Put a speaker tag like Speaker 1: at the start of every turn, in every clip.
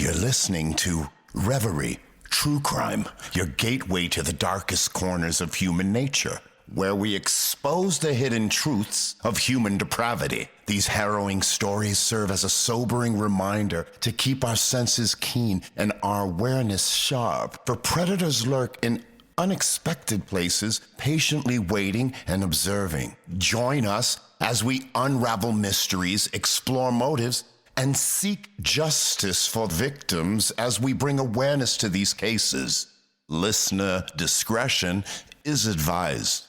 Speaker 1: You're listening to Reverie, True Crime, your gateway to the darkest corners of human nature, where we expose the hidden truths of human depravity. These harrowing stories serve as a sobering reminder to keep our senses keen and our awareness sharp, for predators lurk in unexpected places, patiently waiting and observing. Join us as we unravel mysteries, explore motives, and seek justice for victims as we bring awareness to these cases. Listener discretion is advised.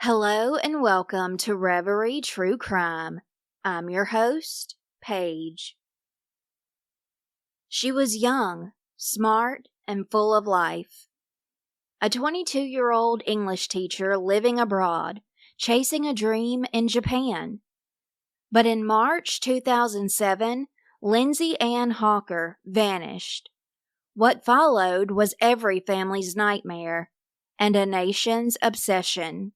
Speaker 2: Hello and welcome to Reverie True Crime. I'm your host, Paige. She was young, smart, and full of life. A 22-year-old English teacher living abroad, chasing a dream in Japan. But in March 2007, Lindsay Ann Hawker vanished. What followed was every family's nightmare and a nation's obsession.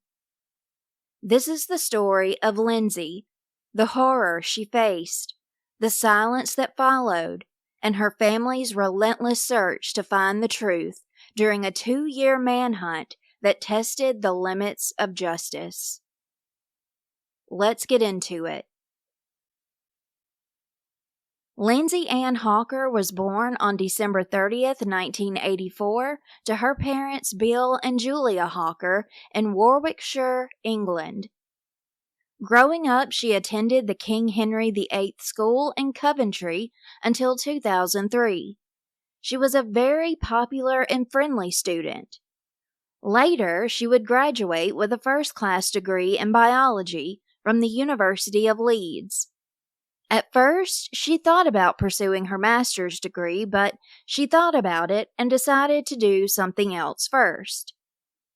Speaker 2: This is the story of Lindsay, the horror she faced, the silence that followed, and her family's relentless search to find the truth during a 2-year manhunt that tested the limits of justice. Let's get into it. Lindsay Ann Hawker was born on December 30th, 1984, to her parents Bill and Julia Hawker in Warwickshire, England. Growing up, she attended the King Henry VIII School in Coventry until 2003. She was a very popular and friendly student. Later, she would graduate with a first-class degree in biology from the University of Leeds. At first, she thought about pursuing her master's degree, but she thought about it and decided to do something else first.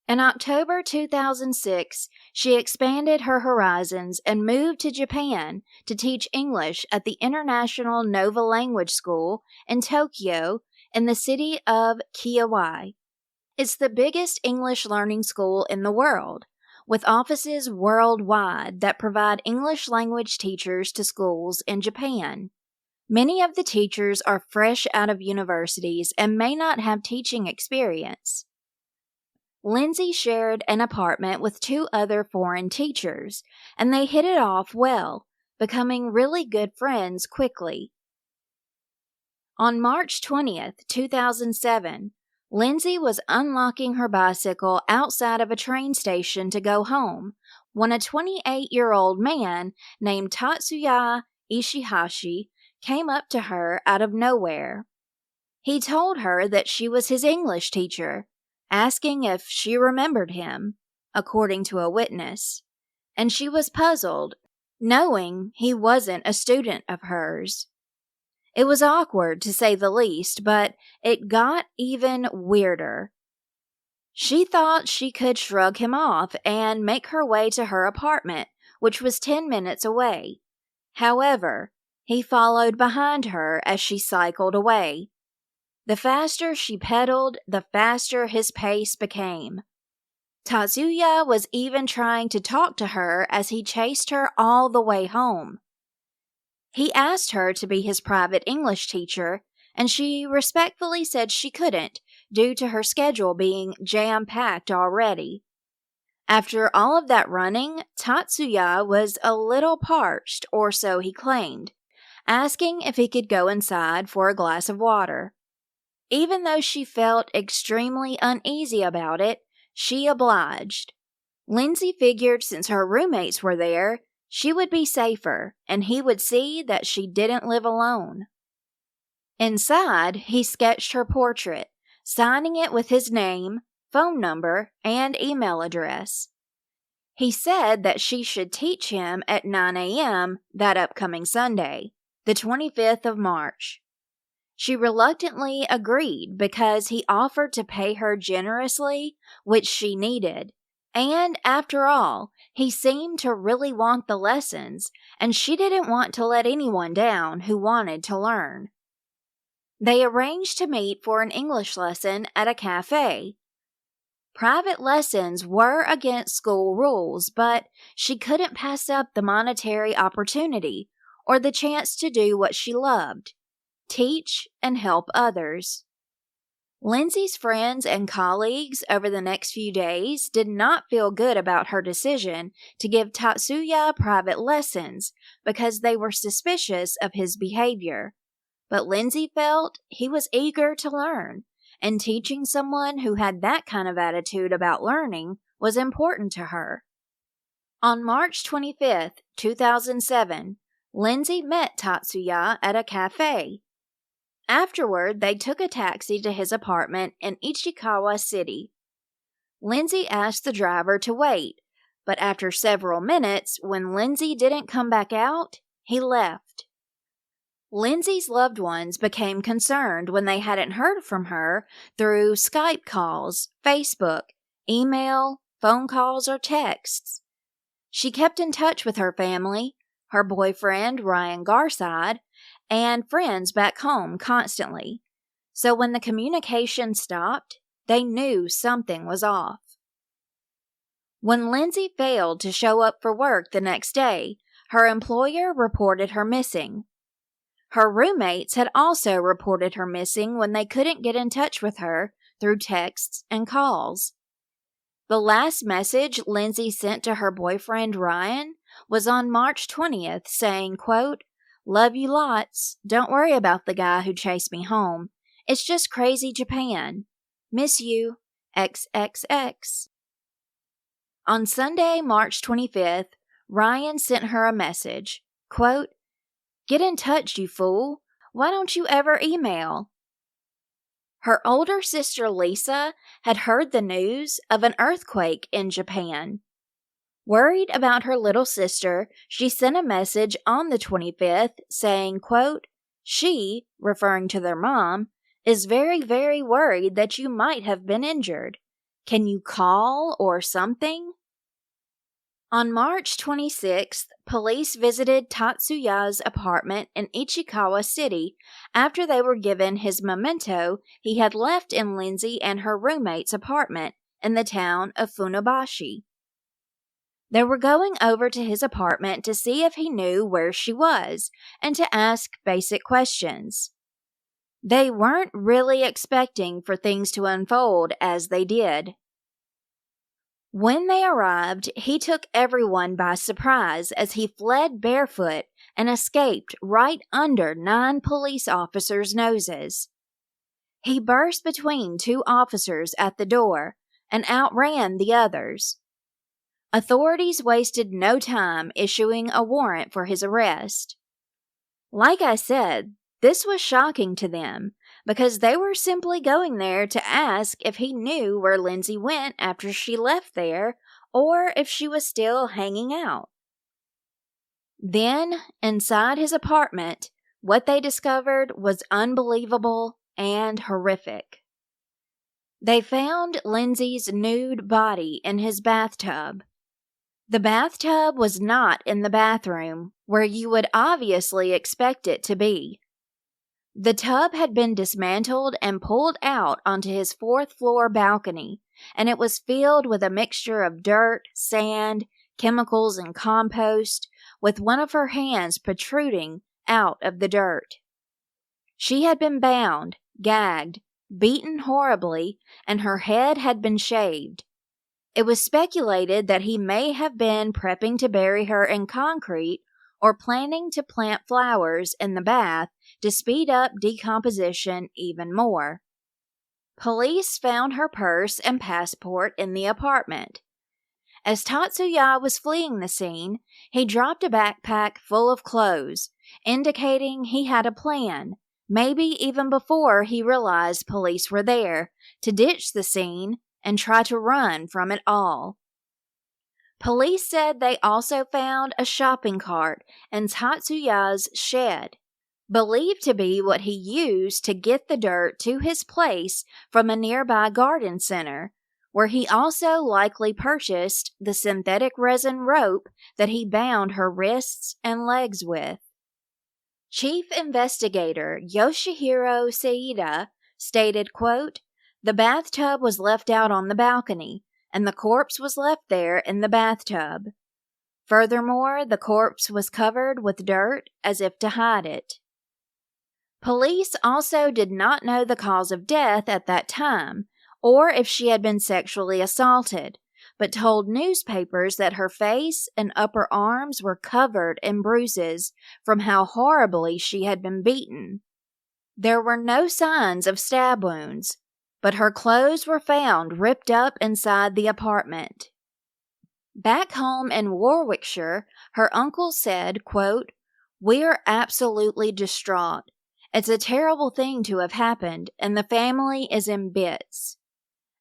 Speaker 2: In October 2006, she expanded her horizons and moved to Japan to teach English at the International Nova Language School in Tokyo in the city of Kyoto. It's the biggest English learning school in the world, with offices worldwide that provide English language teachers to schools in Japan. Many of the teachers are fresh out of universities and may not have teaching experience. Lindsay shared an apartment with 2 other foreign teachers, and they hit it off well, becoming really good friends quickly. On March 20th, 2007, Lindsay was unlocking her bicycle outside of a train station to go home when a 28-year-old man named Tatsuya Ishihashi came up to her out of nowhere. He told her that she was his English teacher, asking if she remembered him, according to a witness, and she was puzzled, knowing he wasn't a student of hers. It was awkward, to say the least, but it got even weirder. She thought she could shrug him off and make her way to her apartment, which was 10 minutes away. However, he followed behind her as she cycled away. The faster she pedaled, the faster his pace became. Tatsuya was even trying to talk to her as he chased her all the way home. He asked her to be his private English teacher, and she respectfully said she couldn't, due to her schedule being jam-packed already. After all of that running, Tatsuya was a little parched, or so he claimed, asking if he could go inside for a glass of water. Even though she felt extremely uneasy about it, she obliged. Lindsay figured since her roommates were there, she would be safer, and he would see that she didn't live alone. Inside, he sketched her portrait, signing it with his name, phone number, and email address. He said that she should teach him at 9 a.m. that upcoming Sunday, the 25th of March. She reluctantly agreed because he offered to pay her generously, which she needed. And after all, he seemed to really want the lessons, and she didn't want to let anyone down who wanted to learn. They arranged to meet for an English lesson at a cafe. Private lessons were against school rules, but she couldn't pass up the monetary opportunity or the chance to do what she loved, teach, and help others. Lindsay's friends and colleagues over the next few days did not feel good about her decision to give Tatsuya private lessons because they were suspicious of his behavior. But Lindsay felt he was eager to learn, and teaching someone who had that kind of attitude about learning was important to her. On March 25, 2007, Lindsay met Tatsuya at a cafe. Afterward, they took a taxi to his apartment in Ichikawa City. Lindsay asked the driver to wait, but after several minutes, when Lindsay didn't come back out, he left. Lindsay's loved ones became concerned when they hadn't heard from her through Skype calls, Facebook, email, phone calls, or texts. She kept in touch with her family, her boyfriend, Ryan Garside, and friends back home constantly. So when the communication stopped, they knew something was off. When Lindsay failed to show up for work the next day, her employer reported her missing. Her roommates had also reported her missing when they couldn't get in touch with her through texts and calls. The last message Lindsay sent to her boyfriend Ryan was on March 20th saying, quote, "Love you lots. Don't worry about the guy who chased me home. It's just crazy Japan. Miss you. XXX." On Sunday, March 25th, Ryan sent her a message, quote, "Get in touch, you fool. Why don't you ever email?" Her older sister Lisa had heard the news of an earthquake in Japan. Worried about her little sister, she sent a message on the 25th saying, quote, "She," referring to their mom, "is very, very worried that you might have been injured. Can you call or something?" On March 26th, police visited Tatsuya's apartment in Ichikawa City after they were given his memento he had left in Lindsay and her roommate's apartment in the town of Funabashi. They were going over to his apartment to see if he knew where she was and to ask basic questions. They weren't really expecting for things to unfold as they did. When they arrived, he took everyone by surprise as he fled barefoot and escaped right under 9 police officers' noses. He burst between 2 officers at the door and outran the others. Authorities wasted no time issuing a warrant for his arrest. Like I said, this was shocking to them because they were simply going there to ask if he knew where Lindsay went after she left there or if she was still hanging out. Then, inside his apartment, what they discovered was unbelievable and horrific. They found Lindsay's nude body in his bathtub. The bathtub was not in the bathroom, where you would obviously expect it to be. The tub had been dismantled and pulled out onto his 4th-floor balcony, and it was filled with a mixture of dirt, sand, chemicals, and compost, with one of her hands protruding out of the dirt. She had been bound, gagged, beaten horribly, and her head had been shaved. It was speculated that he may have been prepping to bury her in concrete or planning to plant flowers in the bath to speed up decomposition even more. Police found her purse and passport in the apartment. As Tatsuya was fleeing the scene, he dropped a backpack full of clothes, indicating he had a plan, maybe even before he realized police were there, to ditch the scene and try to run from it all. Police said they also found a shopping cart in Tatsuya's shed, believed to be what he used to get the dirt to his place from a nearby garden center, where he also likely purchased the synthetic resin rope that he bound her wrists and legs with. Chief Investigator Yoshihiro Seida stated, quote, "The bathtub was left out on the balcony, and the corpse was left there in the bathtub. Furthermore, the corpse was covered with dirt as if to hide it." Police also did not know the cause of death at that time, or if she had been sexually assaulted, but told newspapers that her face and upper arms were covered in bruises from how horribly she had been beaten. There were no signs of stab wounds, but her clothes were found ripped up inside the apartment. Back home in Warwickshire, her uncle said, quote, "We are absolutely distraught. It's a terrible thing to have happened, and the family is in bits.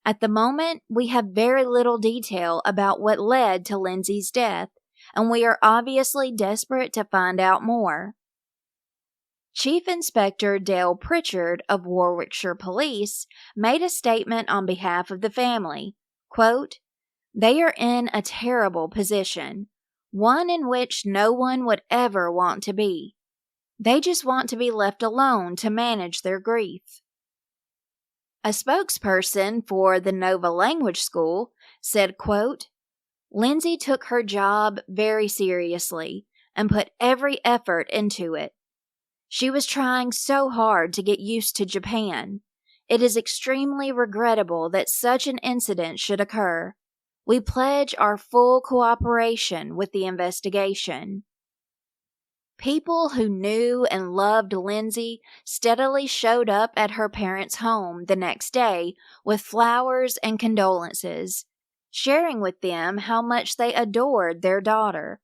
Speaker 2: At the moment, we have very little detail about what led to Lindsay's death, and we are obviously desperate to find out more." Chief Inspector Dale Pritchard of Warwickshire Police made a statement on behalf of the family, quote, "They are in a terrible position, one in which no one would ever want to be. They just want to be left alone to manage their grief." A spokesperson for the Nova Language School said, quote, "Lindsay took her job very seriously and put every effort into it. She was trying so hard to get used to Japan. It is extremely regrettable that such an incident should occur. We pledge our full cooperation with the investigation." People who knew and loved Lindsay steadily showed up at her parents' home the next day with flowers and condolences, sharing with them how much they adored their daughter.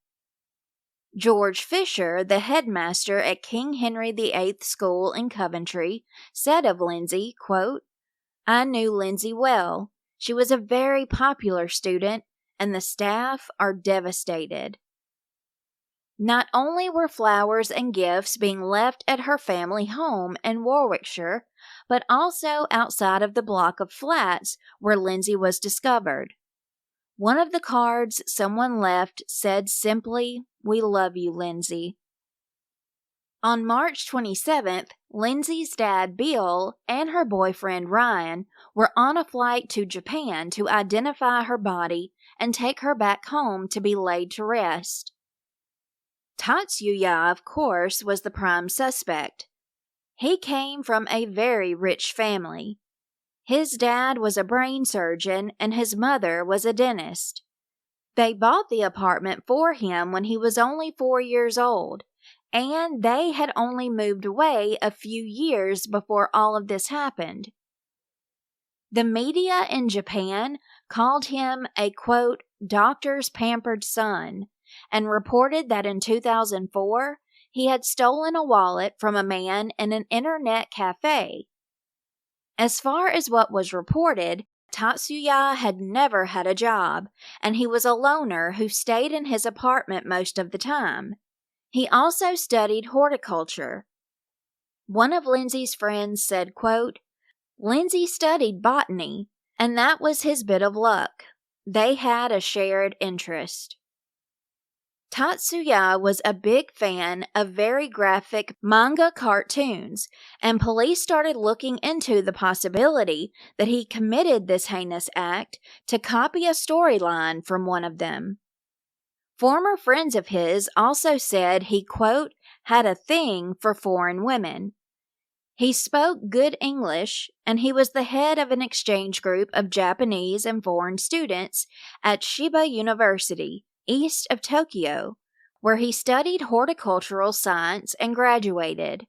Speaker 2: George Fisher, the headmaster at King Henry VIII School in Coventry, said of Lindsay, quote, "I knew Lindsay well. She was a very popular student, and the staff are devastated." Not only were flowers and gifts being left at her family home in Warwickshire, but also outside of the block of flats where Lindsay was discovered. One of the cards someone left said simply, "We love you, Lindsay." On March 27th, Lindsay's dad, Bill, and her boyfriend, Ryan, were on a flight to Japan to identify her body and take her back home to be laid to rest. Tatsuya, of course, was the prime suspect. He came from a very rich family. His dad was a brain surgeon and his mother was a dentist. They bought the apartment for him when he was only 4 years old, and they had only moved away a few years before all of this happened. The media in Japan called him a, quote, "doctor's pampered son," and reported that in 2004, he had stolen a wallet from a man in an internet cafe. As far as what was reported, Tatsuya had never had a job, and he was a loner who stayed in his apartment most of the time. He also studied horticulture. One of Lindsay's friends said, quote, "Lindsay studied botany, and that was his bit of luck. They had a shared interest." Tatsuya was a big fan of very graphic manga cartoons, and police started looking into the possibility that he committed this heinous act to copy a storyline from one of them. Former friends of his also said he, quote, "had a thing for foreign women." He spoke good English, and he was the head of an exchange group of Japanese and foreign students at Chiba University, east of Tokyo, where he studied horticultural science and graduated.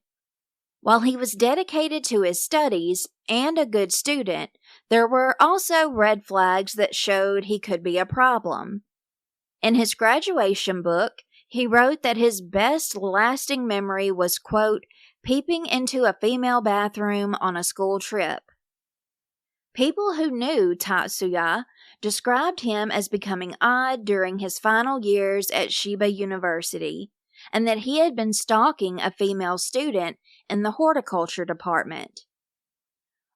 Speaker 2: While he was dedicated to his studies and a good student, there were also red flags that showed he could be a problem. In his graduation book, he wrote that his best lasting memory was, quote, "peeping into a female bathroom on a school trip." People who knew Tatsuya described him as becoming odd during his final years at Chiba University, and that he had been stalking a female student in the horticulture department.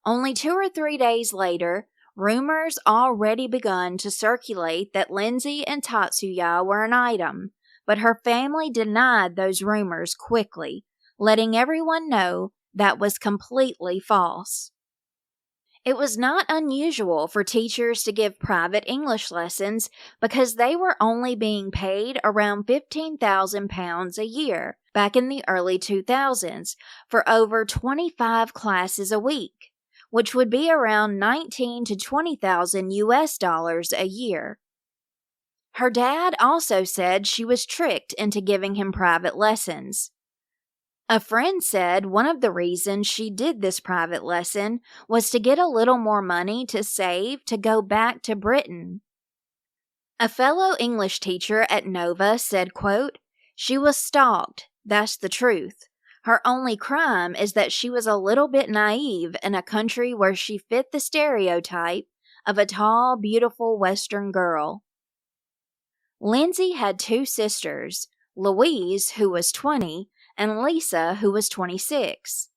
Speaker 2: Only 2 or 3 days later, rumors already begun to circulate that Lindsay and Tatsuya were an item, but her family denied those rumors quickly, letting everyone know that was completely false. It was not unusual for teachers to give private English lessons because they were only being paid around £15,000 a year back in the early 2000s for over 25 classes a week, which would be around $19,000 to $20,000 US a year. Her dad also said she was tricked into giving him private lessons. A friend said one of the reasons she did this private lesson was to get a little more money to save to go back to Britain. A fellow English teacher at Nova said, quote, "She was stalked, that's the truth. Her only crime is that she was a little bit naive in a country where she fit the stereotype of a tall, beautiful Western girl." Lindsay had two sisters, Louise, who was 20, and Lisa, who was 26.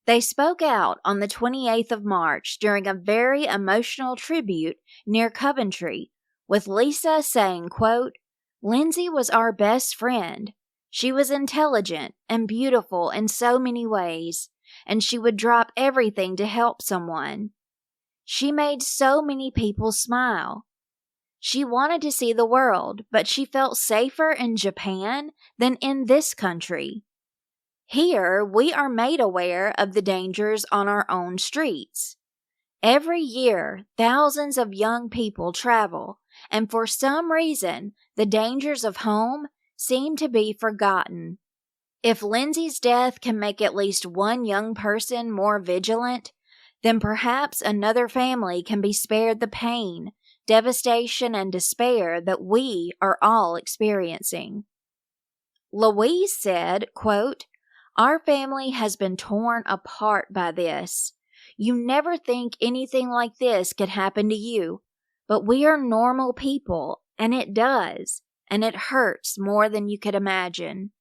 Speaker 2: They spoke out on the 28th of March during a very emotional tribute near Coventry, with Lisa saying, quote, "Lindsay was our best friend. She was intelligent and beautiful in so many ways, and she would drop everything to help someone. She made so many people smile. She wanted to see the world, but she felt safer in Japan than in this country. Here, we are made aware of the dangers on our own streets. Every year, thousands of young people travel, and for some reason, the dangers of home seem to be forgotten. If Lindsay's death can make at least one young person more vigilant, then perhaps another family can be spared the pain, devastation, and despair that we are all experiencing." Louise said, quote, "Our family has been torn apart by this. You never think anything like this could happen to you, but we are normal people, and it does, and it hurts more than you could imagine."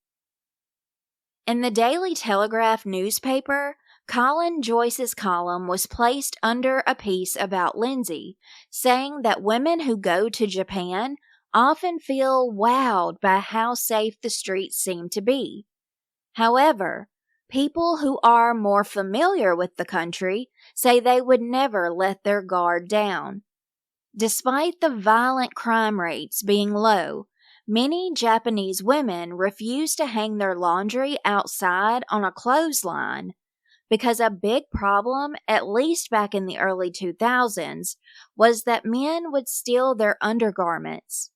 Speaker 2: In the Daily Telegraph newspaper, Colin Joyce's column was placed under a piece about Lindsay, saying that women who go to Japan often feel wowed by how safe the streets seem to be. However, people who are more familiar with the country say they would never let their guard down. Despite the violent crime rates being low, many Japanese women refuse to hang their laundry outside on a clothesline because a big problem, at least back in the early 2000s, was that men would steal their undergarments.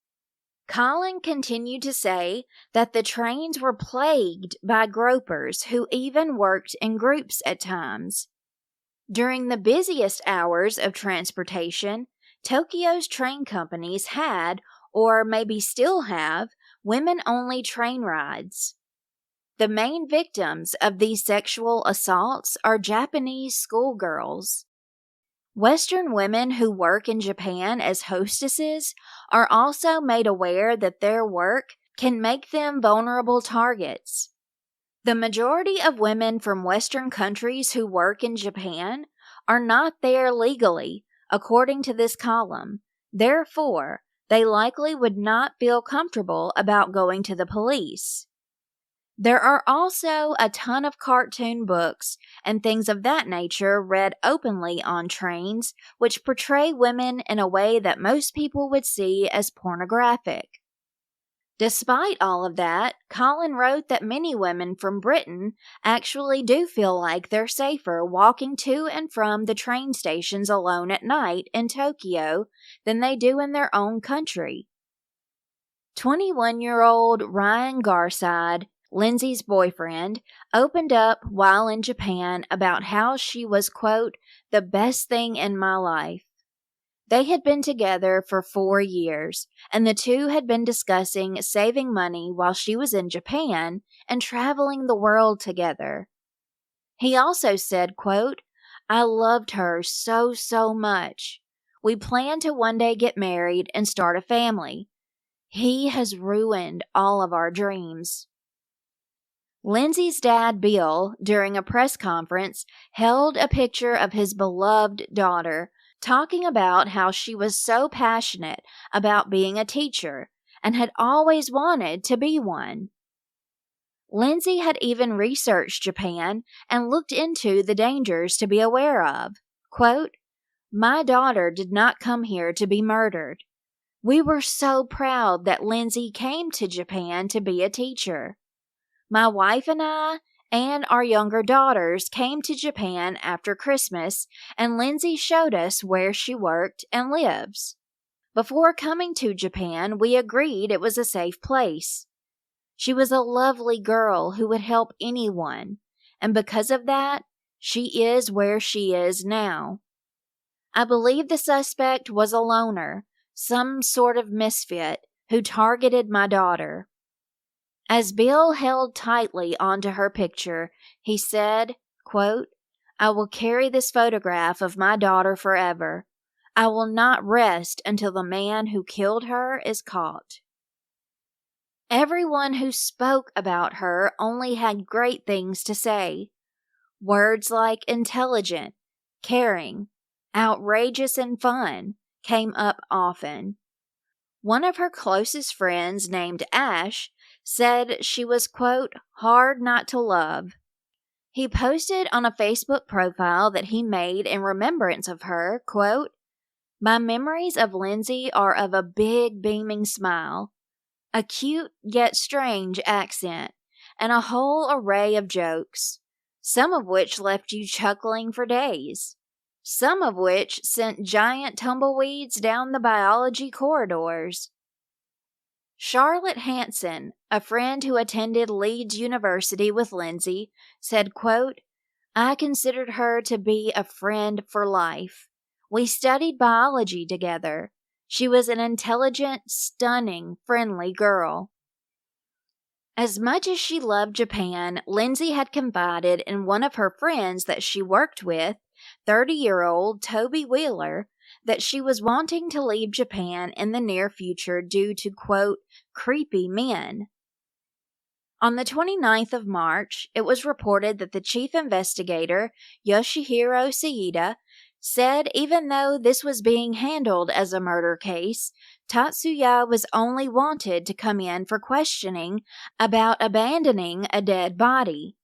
Speaker 2: Colin continued to say that the trains were plagued by gropers who even worked in groups at times. During the busiest hours of transportation, Tokyo's train companies had, or maybe still have, women-only train rides. The main victims of these sexual assaults are Japanese schoolgirls. Western women who work in Japan as hostesses are also made aware that their work can make them vulnerable targets. The majority of women from Western countries who work in Japan are not there legally, according to this column. Therefore, they likely would not feel comfortable about going to the police. There are also a ton of cartoon books and things of that nature read openly on trains, which portray women in a way that most people would see as pornographic. Despite all of that, Colin wrote that many women from Britain actually do feel like they're safer walking to and from the train stations alone at night in Tokyo than they do in their own country. 21-year-old Ryan Garside, Lindsay's boyfriend, opened up while in Japan about how she was, quote, "the best thing in my life." They had been together for 4 years, and the two had been discussing saving money while she was in Japan and traveling the world together. He also said, quote, "I loved her so much. We planned to one day get married and start a family. He has ruined all of our dreams." Lindsay's dad, Bill, during a press conference, held a picture of his beloved daughter, talking about how she was so passionate about being a teacher and had always wanted to be one. Lindsay had even researched Japan and looked into the dangers to be aware of. Quote, My daughter did not come here to be murdered. We were so proud that Lindsay came to Japan to be a teacher. My wife and I and our younger daughters came to Japan after Christmas, and Lindsay showed us where she worked and lives. Before coming to Japan, we agreed it was a safe place. She was a lovely girl who would help anyone, and because of that, she is where she is now. I believe the suspect was a loner, some sort of misfit, who targeted my daughter. As Bill held tightly onto her picture, he said, quote, "I will carry this photograph of my daughter forever. I will not rest until the man who killed her is caught." Everyone who spoke about her only had great things to say. Words like intelligent, caring, outrageous, and fun came up often. One of her closest friends, named Ash, said she was, quote, "hard not to love." He posted on a Facebook profile that he made in remembrance of her, quote, "My memories of Lindsay are of a big beaming smile, a cute yet strange accent, and a whole array of jokes, some of which left you chuckling for days, some of which sent giant tumbleweeds down the biology corridors." Charlotte Hanson, a friend who attended Leeds University with Lindsay, said, quote, "I considered her to be a friend for life. We studied biology together. She was an intelligent, stunning, friendly girl." As much as she loved Japan, Lindsay had confided in one of her friends that she worked with, 30-year-old Toby Wheeler, that she was wanting to leave Japan in the near future due to, quote, "creepy men." On the 29th of March, it was reported that the chief investigator, Yoshihiro Seida, said even though this was being handled as a murder case, Tatsuya was only wanted to come in for questioning about abandoning a dead body.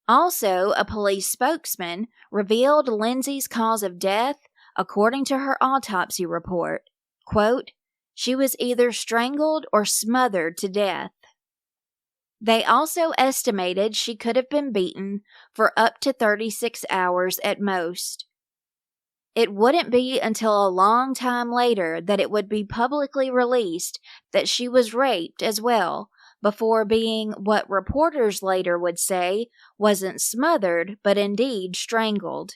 Speaker 2: Also, a police spokesman revealed Lindsay's cause of death according to her autopsy report. Quote, "She was either strangled or smothered to death." They also estimated she could have been beaten for up to 36 hours at most. It wouldn't be until a long time later that it would be publicly released that she was raped as well, before being what reporters later would say wasn't smothered but indeed strangled.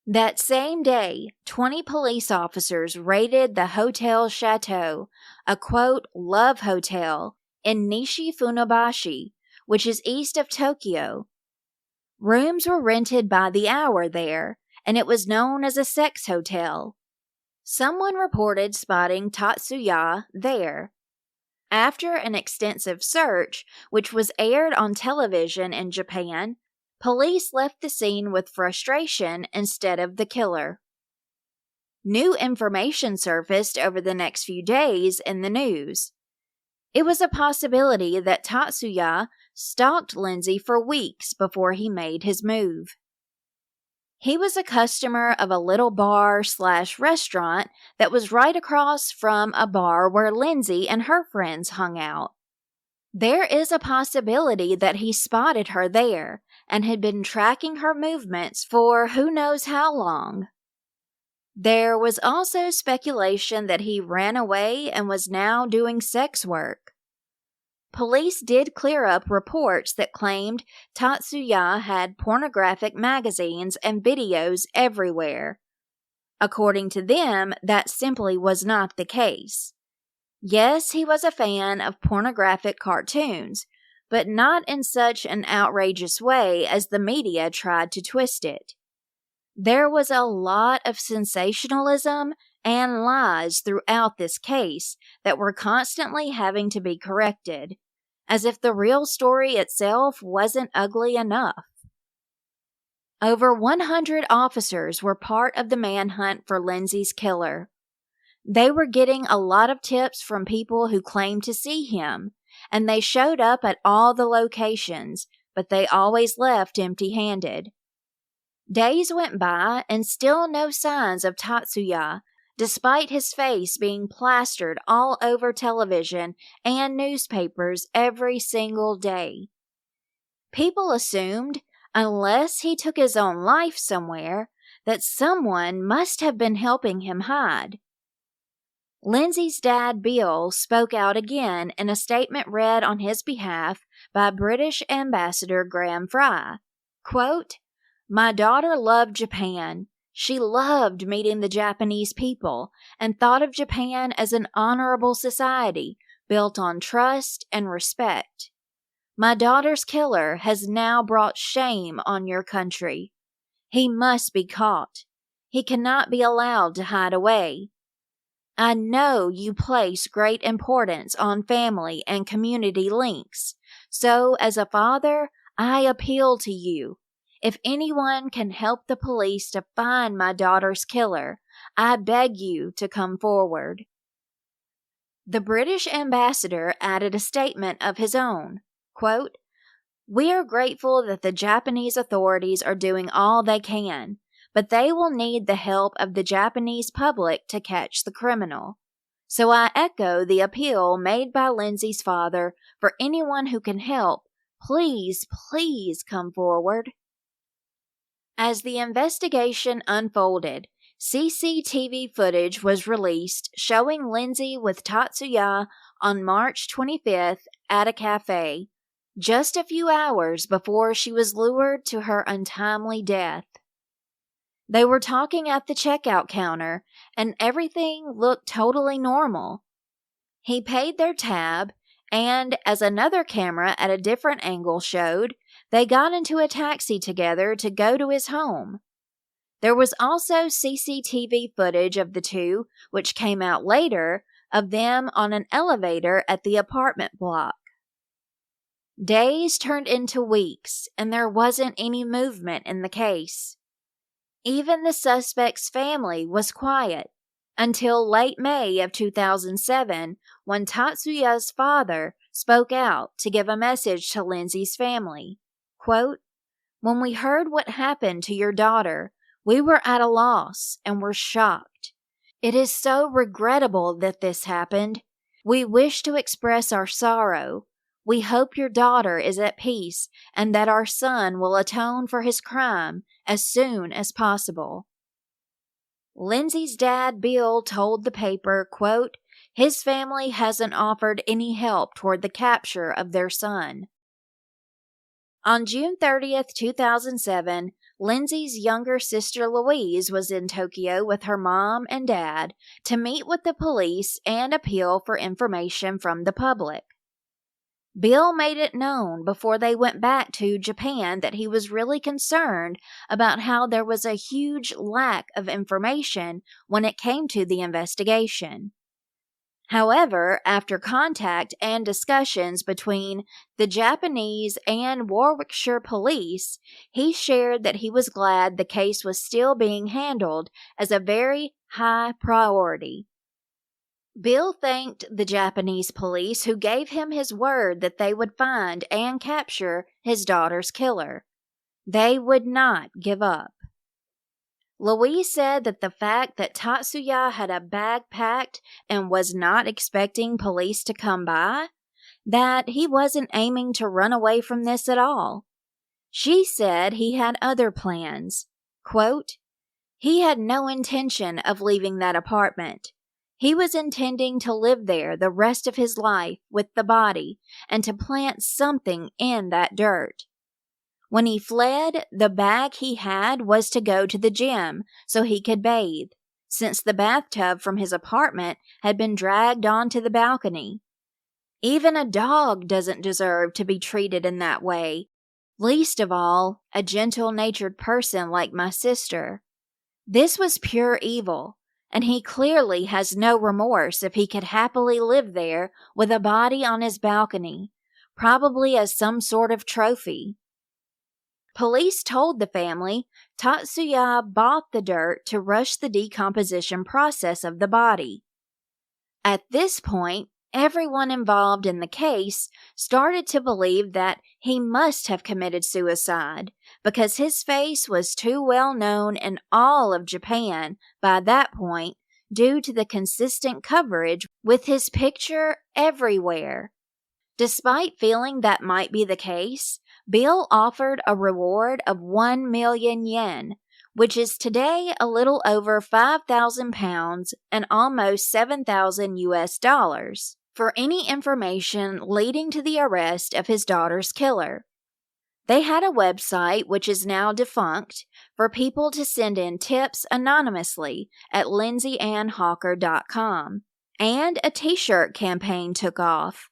Speaker 2: That same day, 20 police officers raided the Hotel Chateau, a quote, "love hotel," in Nishi Funabashi, which is east of Tokyo. Rooms were rented by the hour there, and it was known as a sex hotel. Someone reported spotting Tatsuya there. After an extensive search, which was aired on television in Japan, police left the scene with frustration instead of the killer. New information surfaced over the next few days in the news. It was a possibility that Tatsuya stalked Lindsay for weeks before he made his move. He was a customer of a little bar/restaurant that was right across from a bar where Lindsay and her friends hung out. There is a possibility that he spotted her there and had been tracking her movements for who knows how long. There was also speculation that he ran away and was now doing sex work. Police did clear up reports that claimed Tatsuya had pornographic magazines and videos everywhere. According to them, that simply was not the case. Yes, he was a fan of pornographic cartoons, but not in such an outrageous way as the media tried to twist it. There was a lot of sensationalism and lies throughout this case that were constantly having to be corrected, as if the real story itself wasn't ugly enough. Over 100 officers were part of the manhunt for Lindsay's killer. They were getting a lot of tips from people who claimed to see him, and they showed up at all the locations, but they always left empty-handed. Days went by and still no signs of Tatsuya, despite his face being plastered all over television and newspapers every single day. People assumed, unless he took his own life somewhere, that someone must have been helping him hide. Lindsay's dad, Bill, spoke out again in a statement read on his behalf by British Ambassador Graham Fry. Quote, "My daughter loved Japan. She loved meeting the Japanese people and thought of Japan as an honorable society built on trust and respect. My daughter's killer has now brought shame on your country. He must be caught. He cannot be allowed to hide away. I know you place great importance on family and community links, so as a father, I appeal to you. If anyone can help the police to find my daughter's killer, I beg you to come forward." The British ambassador added a statement of his own. Quote, "We are grateful that the Japanese authorities are doing all they can, but they will need the help of the Japanese public to catch the criminal. So I echo the appeal made by Lindsay's father for anyone who can help. Please, please come forward." As the investigation unfolded, CCTV footage was released showing Lindsay with Tatsuya on March 25th at a cafe, just a few hours before she was lured to her untimely death. They were talking at the checkout counter, and everything looked totally normal. He paid their tab, and as another camera at a different angle showed, they got into a taxi together to go to his home. There was also CCTV footage of the two, which came out later, of them on an elevator at the apartment block. Days turned into weeks, and there wasn't any movement in the case. Even the suspect's family was quiet until late May of 2007, when Tatsuya's father spoke out to give a message to Lindsay's family. Quote, "When we heard what happened to your daughter, we were at a loss and were shocked. It is so regrettable that this happened. We wish to express our sorrow. We hope your daughter is at peace and that our son will atone for his crime as soon as possible." Lindsay's dad, Bill, told the paper, quote, "His family hasn't offered any help toward the capture of their son." On June 30th, 2007, Lindsay's younger sister Louise was in Tokyo with her mom and dad to meet with the police and appeal for information from the public. Bill made it known before they went back to Japan that he was really concerned about how there was a huge lack of information when it came to the investigation. However, after contact and discussions between the Japanese and Warwickshire police, he shared that he was glad the case was still being handled as a very high priority. Bill thanked the Japanese police who gave him his word that they would find and capture his daughter's killer. They would not give up. Louise said that the fact that Tatsuya had a bag packed and was not expecting police to come by, that he wasn't aiming to run away from this at all. She said he had other plans. Quote, "He had no intention of leaving that apartment. He was intending to live there the rest of his life with the body and to plant something in that dirt. When he fled, the bag he had was to go to the gym so he could bathe, since the bathtub from his apartment had been dragged onto the balcony. Even a dog doesn't deserve to be treated in that way, least of all a gentle-natured person like my sister. This was pure evil. And he clearly has no remorse if he could happily live there with a body on his balcony, probably as some sort of trophy." Police told the family Tatsuya bought the dirt to rush the decomposition process of the body. At this point, everyone involved in the case started to believe that he must have committed suicide because his face was too well known in all of Japan by that point due to the consistent coverage with his picture everywhere. Despite feeling that might be the case, Bill offered a reward of 1 million yen, which is today a little over 5,000 pounds and almost 7,000 US dollars, for any information leading to the arrest of his daughter's killer. They had a website, which is now defunct, for people to send in tips anonymously at lindsayannhawker.com, and a t-shirt campaign took off.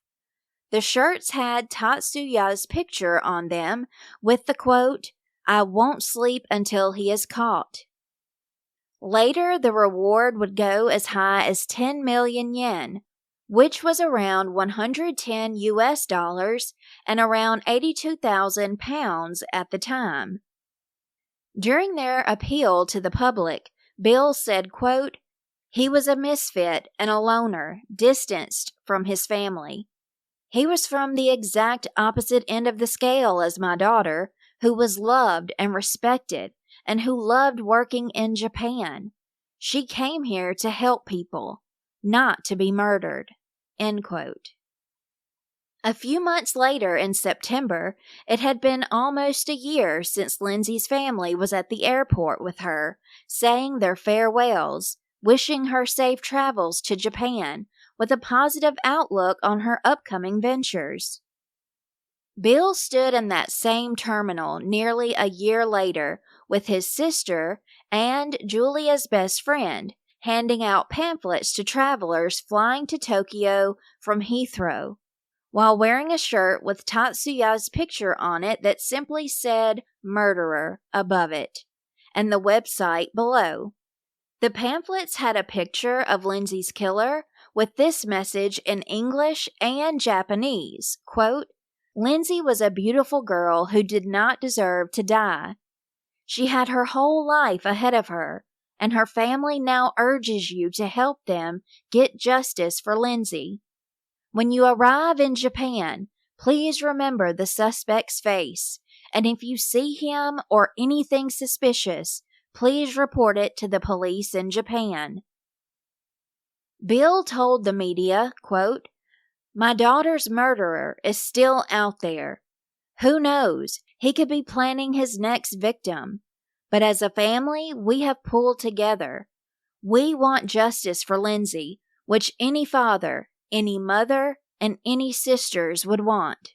Speaker 2: The shirts had Tatsuya's picture on them with the quote, "I won't sleep until he is caught." Later, the reward would go as high as 10 million yen, which was around 110 US dollars and around 82,000 pounds at the time. During their appeal to the public, Bill said, quote, "He was a misfit and a loner, distanced from his family. He was from the exact opposite end of the scale as my daughter, who was loved and respected and who loved working in Japan. She came here to help people, not to be murdered." End quote. A few months later, in September, it had been almost a year since Lindsay's family was at the airport with her, saying their farewells, wishing her safe travels to Japan, with a positive outlook on her upcoming ventures. Bill stood in that same terminal nearly a year later with his sister and Julia's best friend, handing out pamphlets to travelers flying to Tokyo from Heathrow, while wearing a shirt with Tatsuya's picture on it that simply said "Murderer" above it, and the website below. The pamphlets had a picture of Lindsay's killer with this message in English and Japanese, quote, "Lindsay was a beautiful girl who did not deserve to die. She had her whole life ahead of her, and her family now urges you to help them get justice for Lindsay. When you arrive in Japan, please remember the suspect's face, and if you see him or anything suspicious, please report it to the police in Japan." Bill told the media, quote, "My daughter's murderer is still out there. Who knows, he could be planning his next victim. But as a family, we have pulled together. We want justice for Lindsay, which any father, any mother, and any sisters would want."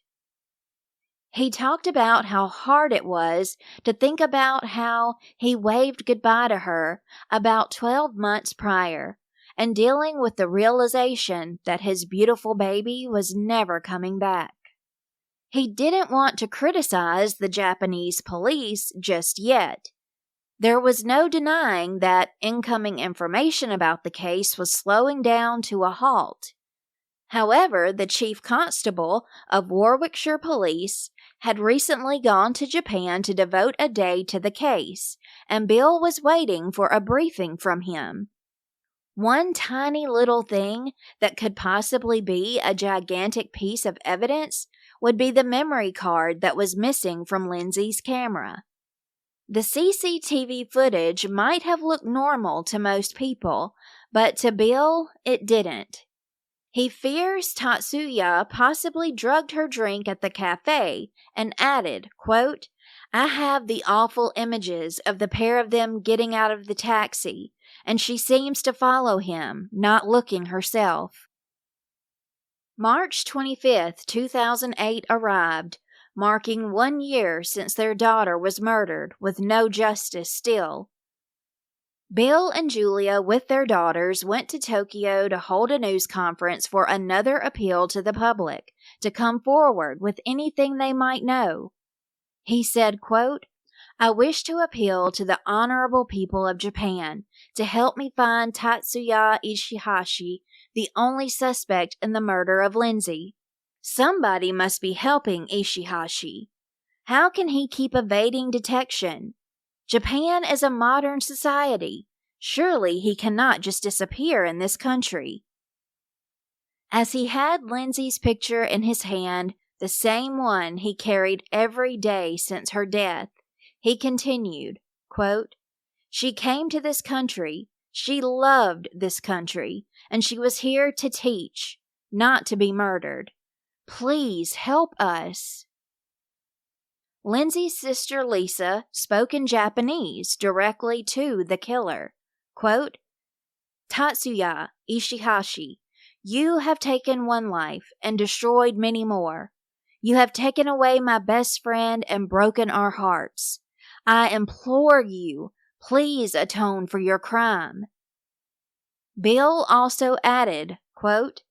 Speaker 2: He talked about how hard it was to think about how he waved goodbye to her about 12 months prior, and dealing with the realization that his beautiful baby was never coming back. He didn't want to criticize the Japanese police just yet. There was no denying that incoming information about the case was slowing down to a halt. However, the chief constable of Warwickshire Police had recently gone to Japan to devote a day to the case, and Bill was waiting for a briefing from him. One tiny little thing that could possibly be a gigantic piece of evidence would be the memory card that was missing from Lindsay's camera. The CCTV footage might have looked normal to most people, but to Bill, it didn't. He fears Tatsuya possibly drugged her drink at the cafe and added, quote, "I have the awful images of the pair of them getting out of the taxi, and she seems to follow him, not looking herself." March 25, 2008 arrived, marking 1 year since their daughter was murdered with no justice still. Bill and Julia with their daughters went to Tokyo to hold a news conference for another appeal to the public to come forward with anything they might know. He said, quote, "I wish to appeal to the honorable people of Japan to help me find Tatsuya Ishihashi, the only suspect in the murder of Lindsay. Somebody must be helping Ishihashi. How can he keep evading detection? Japan is a modern society. Surely he cannot just disappear in this country." As he had Lindsay's picture in his hand, the same one he carried every day since her death, he continued, quote, "She came to this country, she loved this country, and she was here to teach, not to be murdered. Please help us." Lindsay's sister Lisa spoke in Japanese directly to the killer. Quote, "Tatsuya Ishihashi, you have taken one life and destroyed many more. You have taken away my best friend and broken our hearts. I implore you, please atone for your crime." Bill also added, quote,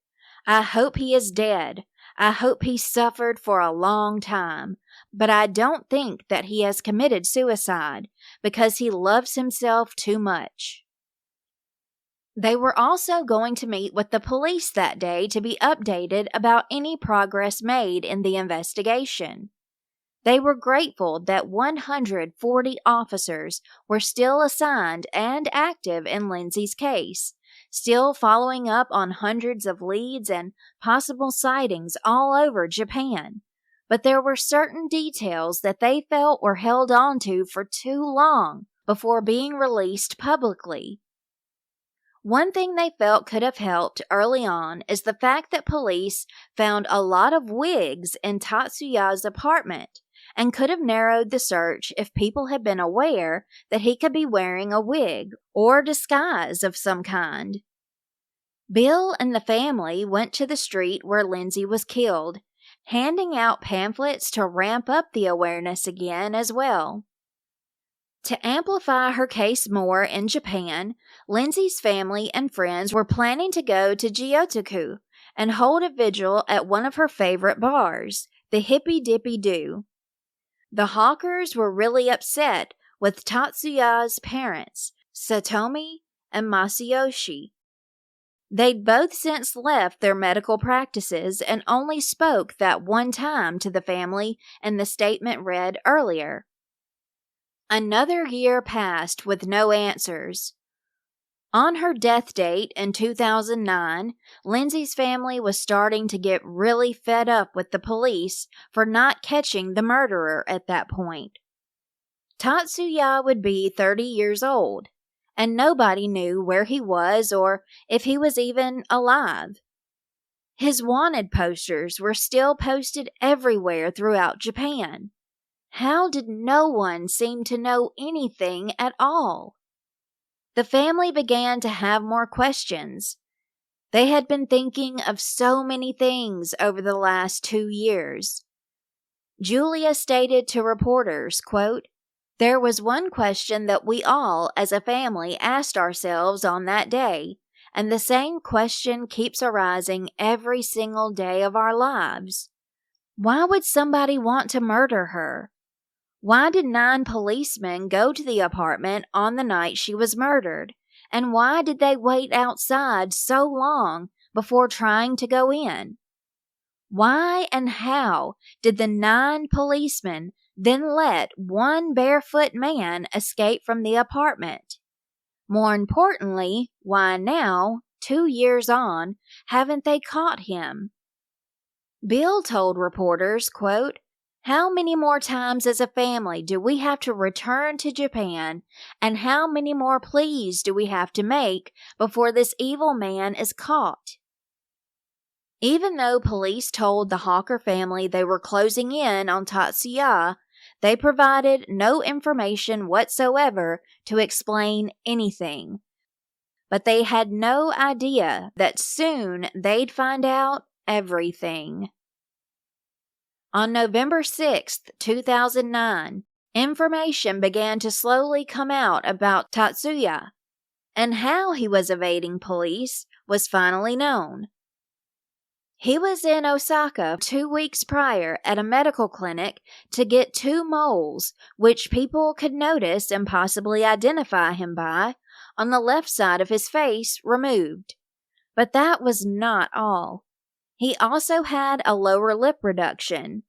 Speaker 2: "I hope he is dead. I hope he suffered for a long time, but I don't think that he has committed suicide because he loves himself too much." They were also going to meet with the police that day to be updated about any progress made in the investigation. They were grateful that 140 officers were still assigned and active in Lindsay's case, still following up on hundreds of leads and possible sightings all over Japan. But there were certain details that they felt were held on to for too long before being released publicly. One thing they felt could have helped early on is the fact that police found a lot of wigs in Tatsuya's apartment and could have narrowed the search if people had been aware that he could be wearing a wig or disguise of some kind. Bill and the family went to the street where Lindsay was killed, handing out pamphlets to ramp up the awareness again as well. To amplify her case more in Japan, Lindsay's family and friends were planning to go to Gyotoku and hold a vigil at one of her favorite bars, the Hippy Dippy Doo. The Hawkers were really upset with Tatsuya's parents, Satomi and Masayoshi. They'd both since left their medical practices and only spoke that one time to the family in the statement read earlier. Another year passed with no answers. On her death date in 2009, Lindsay's family was starting to get really fed up with the police for not catching the murderer at that point. Tatsuya would be 30 years old, and nobody knew where he was or if he was even alive. His wanted posters were still posted everywhere throughout Japan. How did no one seem to know anything at all? The family began to have more questions. They had been thinking of so many things over the last 2 years. Julia stated to reporters, quote, "There was one question that we all as a family asked ourselves on that day, and the same question keeps arising every single day of our lives. Why would somebody want to murder her? Why did 9 policemen go to the apartment on the night she was murdered? And why did they wait outside so long before trying to go in? Why and how did the 9 policemen then let one barefoot man escape from the apartment? More importantly, why now, 2 years on, haven't they caught him?" Bill told reporters, quote, "How many more times as a family do we have to return to Japan, and how many more pleas do we have to make before this evil man is caught?" Even though police told the Hawker family they were closing in on Tatsuya, they provided no information whatsoever to explain anything. But they had no idea that soon they'd find out everything. On November 6, 2009, information began to slowly come out about Tatsuya, and how he was evading police was finally known. He was in Osaka 2 weeks prior at a medical clinic to get 2 moles, which people could notice and possibly identify him by, on the left side of his face removed. But that was not all. He also had a lower lip reduction.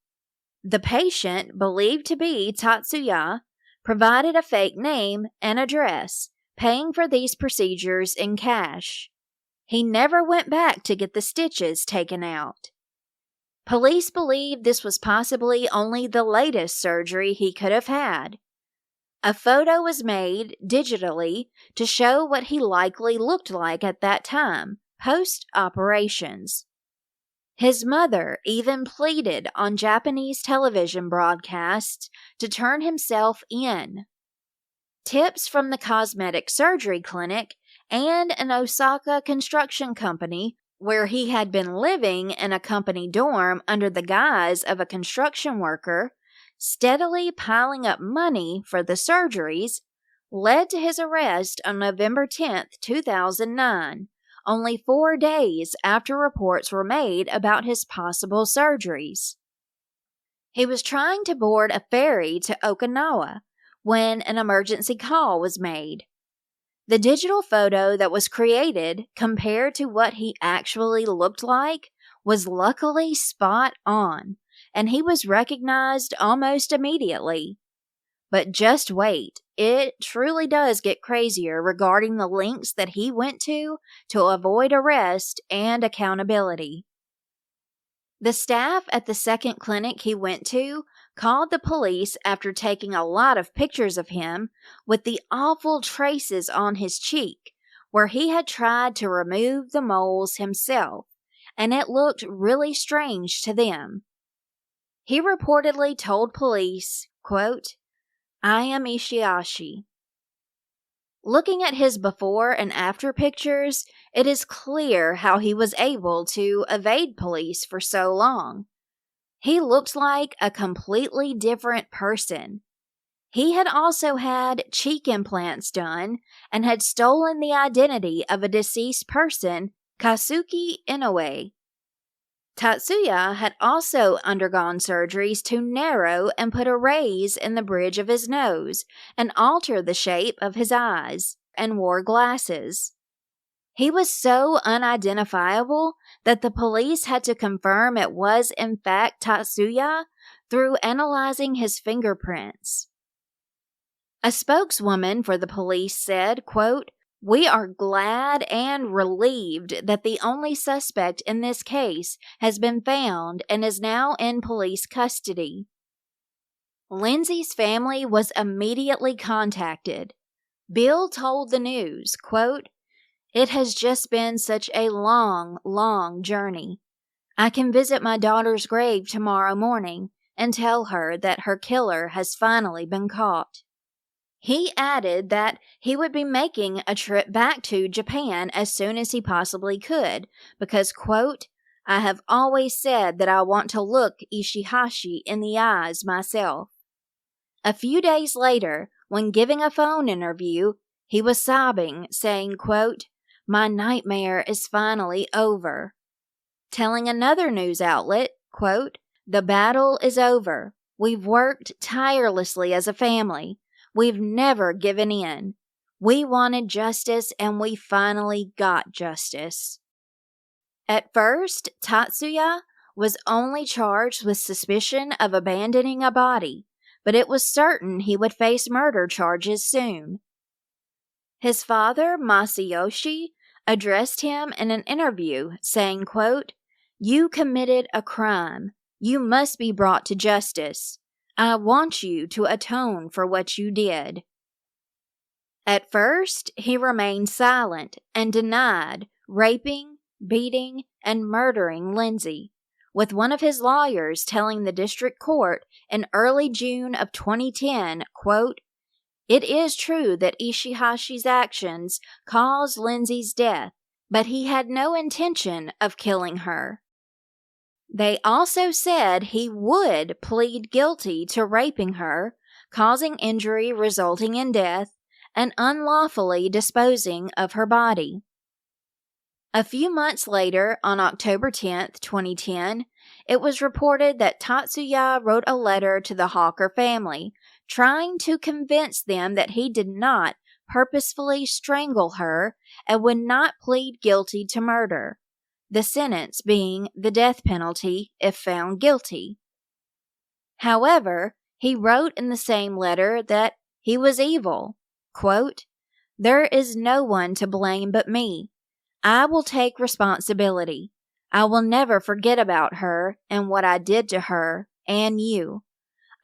Speaker 2: The patient, believed to be Tatsuya, provided a fake name and address, paying for these procedures in cash. He never went back to get the stitches taken out. Police believe this was possibly only the latest surgery he could have had. A photo was made digitally to show what he likely looked like at that time, post-operations. His mother even pleaded on Japanese television broadcasts to turn himself in. Tips from the cosmetic surgery clinic and an Osaka construction company, where he had been living in a company dorm under the guise of a construction worker, steadily piling up money for the surgeries, led to his arrest on November 10, 2009, only 4 days after reports were made about his possible surgeries. He was trying to board a ferry to Okinawa when an emergency call was made. The digital photo that was created compared to what he actually looked like was luckily spot on, and he was recognized almost immediately. But just wait, it truly does get crazier regarding the lengths that he went to avoid arrest and accountability. The staff at the second clinic he went to called the police after taking a lot of pictures of him with the awful traces on his cheek, where he had tried to remove the moles himself, and it looked really strange to them. He reportedly told police, quote, "I am Ishihashi." Looking at his before and after pictures, it is clear how he was able to evade police for so long. He looked like a completely different person. He had also had cheek implants done and had stolen the identity of a deceased person, Kazuki Inoue. Tatsuya had also undergone surgeries to narrow and put a raise in the bridge of his nose and alter the shape of his eyes, and wore glasses. He was so unidentifiable that the police had to confirm it was in fact Tatsuya through analyzing his fingerprints. A spokeswoman for the police said, quote, "We are glad and relieved that the only suspect in this case has been found and is now in police custody." Lindsay's family was immediately contacted. Bill told the news, quote, "It has just been such a long, long journey. I can visit my daughter's grave tomorrow morning and tell her that her killer has finally been caught." He added that he would be making a trip back to Japan as soon as he possibly could because, quote, "I have always said that I want to look Ishihashi in the eyes myself." A few days later, when giving a phone interview, he was sobbing, saying, quote, "My nightmare is finally over." Telling another news outlet, quote, "The battle is over. We've worked tirelessly as a family. We've never given in. We wanted justice and we finally got justice." At first, Tatsuya was only charged with suspicion of abandoning a body, but it was certain he would face murder charges soon. His father, Masayoshi, addressed him in an interview saying, quote, "You committed a crime. You must be brought to justice. I want you to atone for what you did." At first, he remained silent and denied raping, beating, and murdering Lindsay, with one of his lawyers telling the district court in early June of 2010, quote, "It is true that Ishihashi's actions caused Lindsay's death, but he had no intention of killing her." They also said he would plead guilty to raping her, causing injury resulting in death, and unlawfully disposing of her body. A few months later, on October 10, 2010, it was reported that Tatsuya wrote a letter to the Hawker family, trying to convince them that he did not purposefully strangle her and would not plead guilty to murder, the sentence being the death penalty if found guilty. However, he wrote in the same letter that he was evil. Quote, "There is no one to blame but me. I will take responsibility. I will never forget about her and what I did to her and you.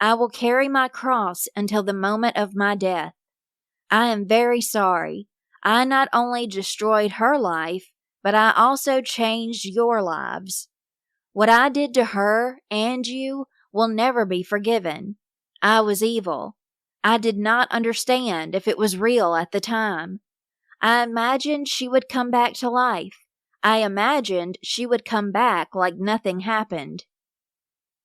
Speaker 2: I will carry my cross until the moment of my death. I am very sorry. I not only destroyed her life, but I also changed your lives. What I did to her and you will never be forgiven. I was evil. I did not understand if it was real at the time. I imagined she would come back to life. I imagined she would come back like nothing happened.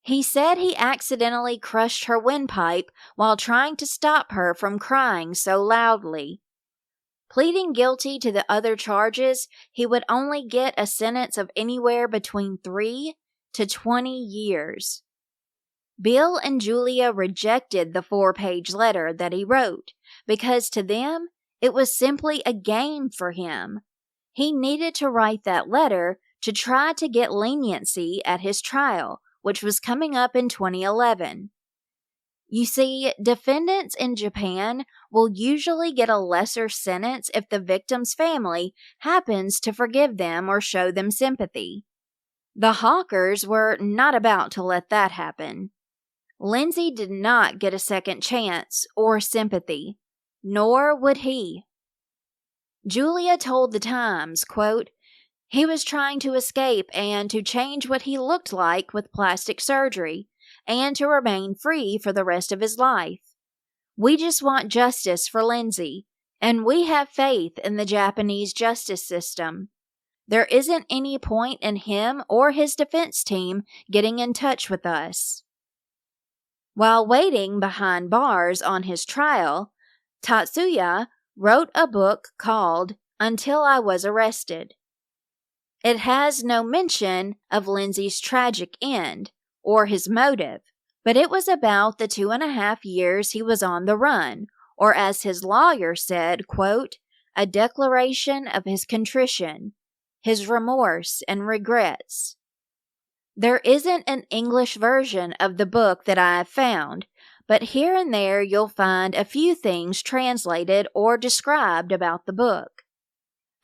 Speaker 2: He said he accidentally crushed her windpipe while trying to stop her from crying so loudly. Pleading guilty to the other charges, he would only get a sentence of anywhere between 3 to 20 years. Bill and Julia rejected the 4-page letter that he wrote because to them, it was simply a game for him. He needed to write that letter to try to get leniency at his trial, which was coming up in 2011. You see, defendants in Japan will usually get a lesser sentence if the victim's family happens to forgive them or show them sympathy. The Hawkers were not about to let that happen. Lindsay did not get a second chance or sympathy, nor would he. Julia told the Times, quote, "He was trying to escape and to change what he looked like with plastic surgery, and to remain free for the rest of his life. We just want justice for Lindsay, and we have faith in the Japanese justice system. There isn't any point in him or his defense team getting in touch with us." While waiting behind bars on his trial, Tatsuya wrote a book called Until I Was Arrested. It has no mention of Lindsay's tragic end or his motive, but it was about the 2.5 years he was on the run, or as his lawyer said, quote, a declaration of his contrition, his remorse and regrets. There isn't an English version of the book that I have found, but here and there you'll find a few things translated or described about the book.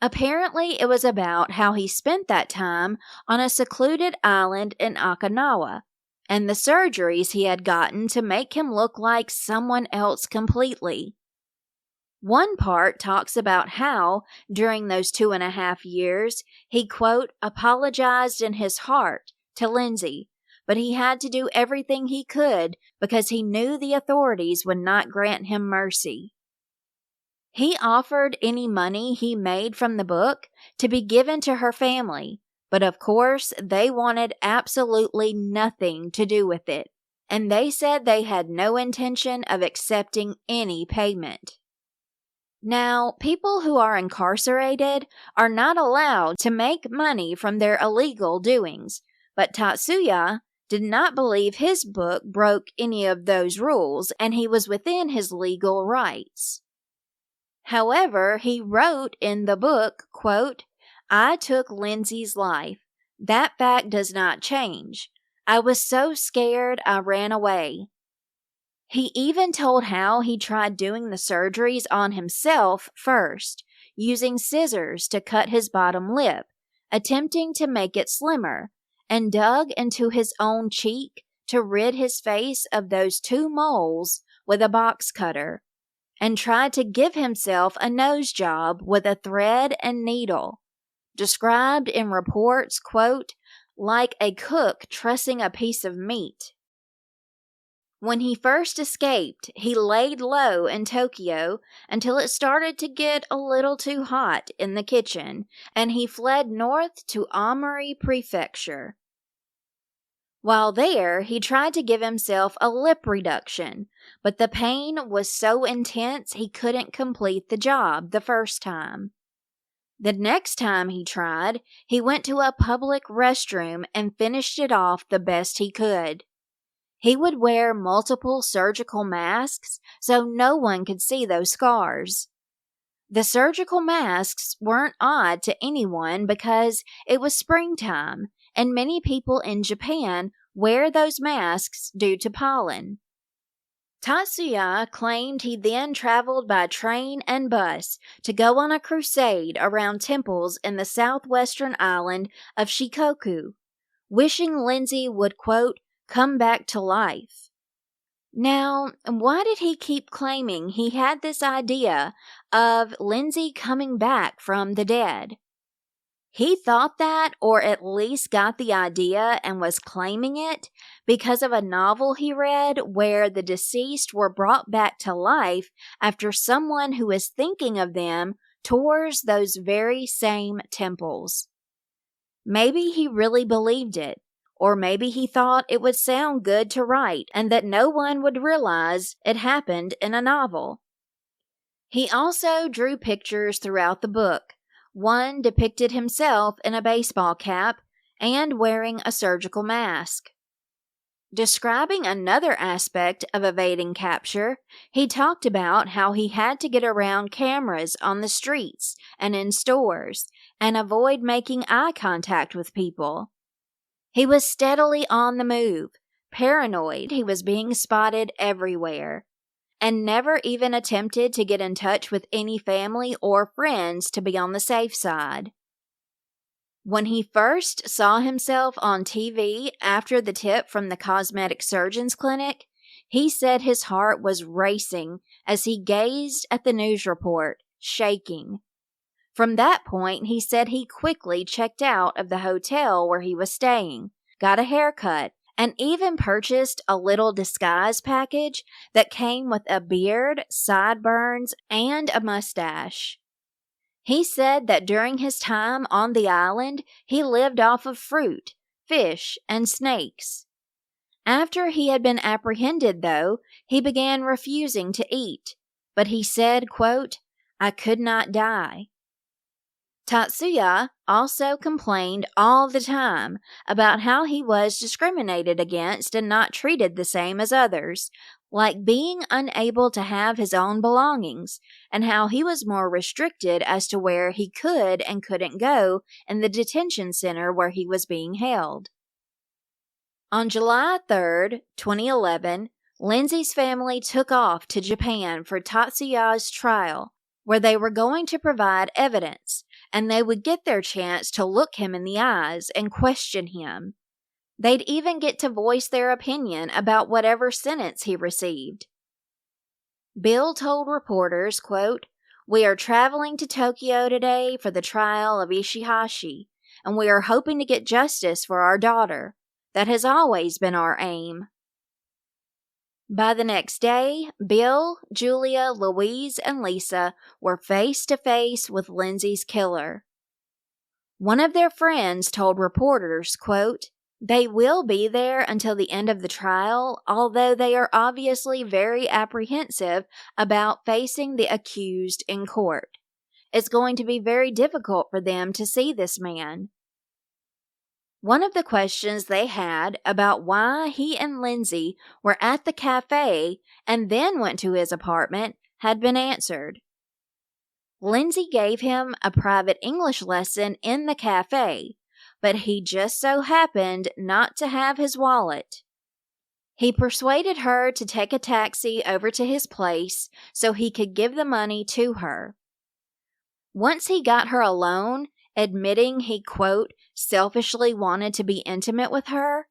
Speaker 2: Apparently, it was about how he spent that time on a secluded island in Okinawa, and the surgeries he had gotten to make him look like someone else completely. One part talks about how, during those 2.5 years, he, quote, apologized in his heart to Lindsay, but he had to do everything he could because he knew the authorities would not grant him mercy. He offered any money he made from the book to be given to her family, but of course they wanted absolutely nothing to do with it, and they said they had no intention of accepting any payment. Now, people who are incarcerated are not allowed to make money from their illegal doings, but Tatsuya did not believe his book broke any of those rules, and he was within his legal rights. However, he wrote in the book, quote, I took Lindsay's life. That fact does not change. I was so scared I ran away. He even told how he tried doing the surgeries on himself first, using scissors to cut his bottom lip, attempting to make it slimmer, and dug into his own cheek to rid his face of those 2 moles with a box cutter, and tried to give himself a nose job with a thread and needle, described in reports, quote, like a cook trussing a piece of meat. When he first escaped, he laid low in Tokyo until it started to get a little too hot in the kitchen, and he fled north to Amari Prefecture. While there, he tried to give himself a lip reduction, but the pain was so intense he couldn't complete the job the first time. The next time he tried, he went to a public restroom and finished it off the best he could. He would wear multiple surgical masks so no one could see those scars. The surgical masks weren't odd to anyone because it was springtime, and many people in Japan wear those masks due to pollen. Tatsuya claimed he then traveled by train and bus to go on a crusade around temples in the southwestern island of Shikoku, wishing Lindsay would, quote, come back to life. Now, why did he keep claiming he had this idea of Lindsay coming back from the dead? He thought that, or at least got the idea and was claiming it, because of a novel he read where the deceased were brought back to life after someone who was thinking of them tours those very same temples. Maybe he really believed it, or maybe he thought it would sound good to write and that no one would realize it happened in a novel. He also drew pictures throughout the book. One depicted himself in a baseball cap and wearing a surgical mask. Describing another aspect of evading capture, he talked about how he had to get around cameras on the streets and in stores and avoid making eye contact with people. He was steadily on the move, paranoid he was being spotted everywhere, and never even attempted to get in touch with any family or friends to be on the safe side. When he first saw himself on TV after the tip from the cosmetic surgeon's clinic, he said his heart was racing as he gazed at the news report, shaking. From that point, he said he quickly checked out of the hotel where he was staying, got a haircut, and even purchased a little disguise package that came with a beard, sideburns, and a mustache. He said that during his time on the island, he lived off of fruit, fish, and snakes. After he had been apprehended, though, he began refusing to eat, but he said, quote, I could not die. Tatsuya also complained all the time about how he was discriminated against and not treated the same as others, like being unable to have his own belongings, and how he was more restricted as to where he could and couldn't go in the detention center where he was being held. On July 3rd, 2011, Lindsay's family took off to Japan for Tatsuya's trial, where they were going to provide evidence, and they would get their chance to look him in the eyes and question him. They'd even get to voice their opinion about whatever sentence he received. Bill told reporters, quote, we are traveling to Tokyo today for the trial of Ishihashi, and we are hoping to get justice for our daughter. That has always been our aim. By the next day, Bill, Julia, Louise, and Lisa were face to face with Lindsay's killer. One of their friends told reporters, quote, they will be there until the end of the trial, although they are obviously very apprehensive about facing the accused in court. It's going to be very difficult for them to see this man. One of the questions they had about why he and Lindsay were at the cafe and then went to his apartment had been answered. Lindsay gave him a private English lesson in the cafe, but he just so happened not to have his wallet. He persuaded her to take a taxi over to his place so he could give the money to her. Once he got her alone, admitting he, quote, selfishly wanted to be intimate with her,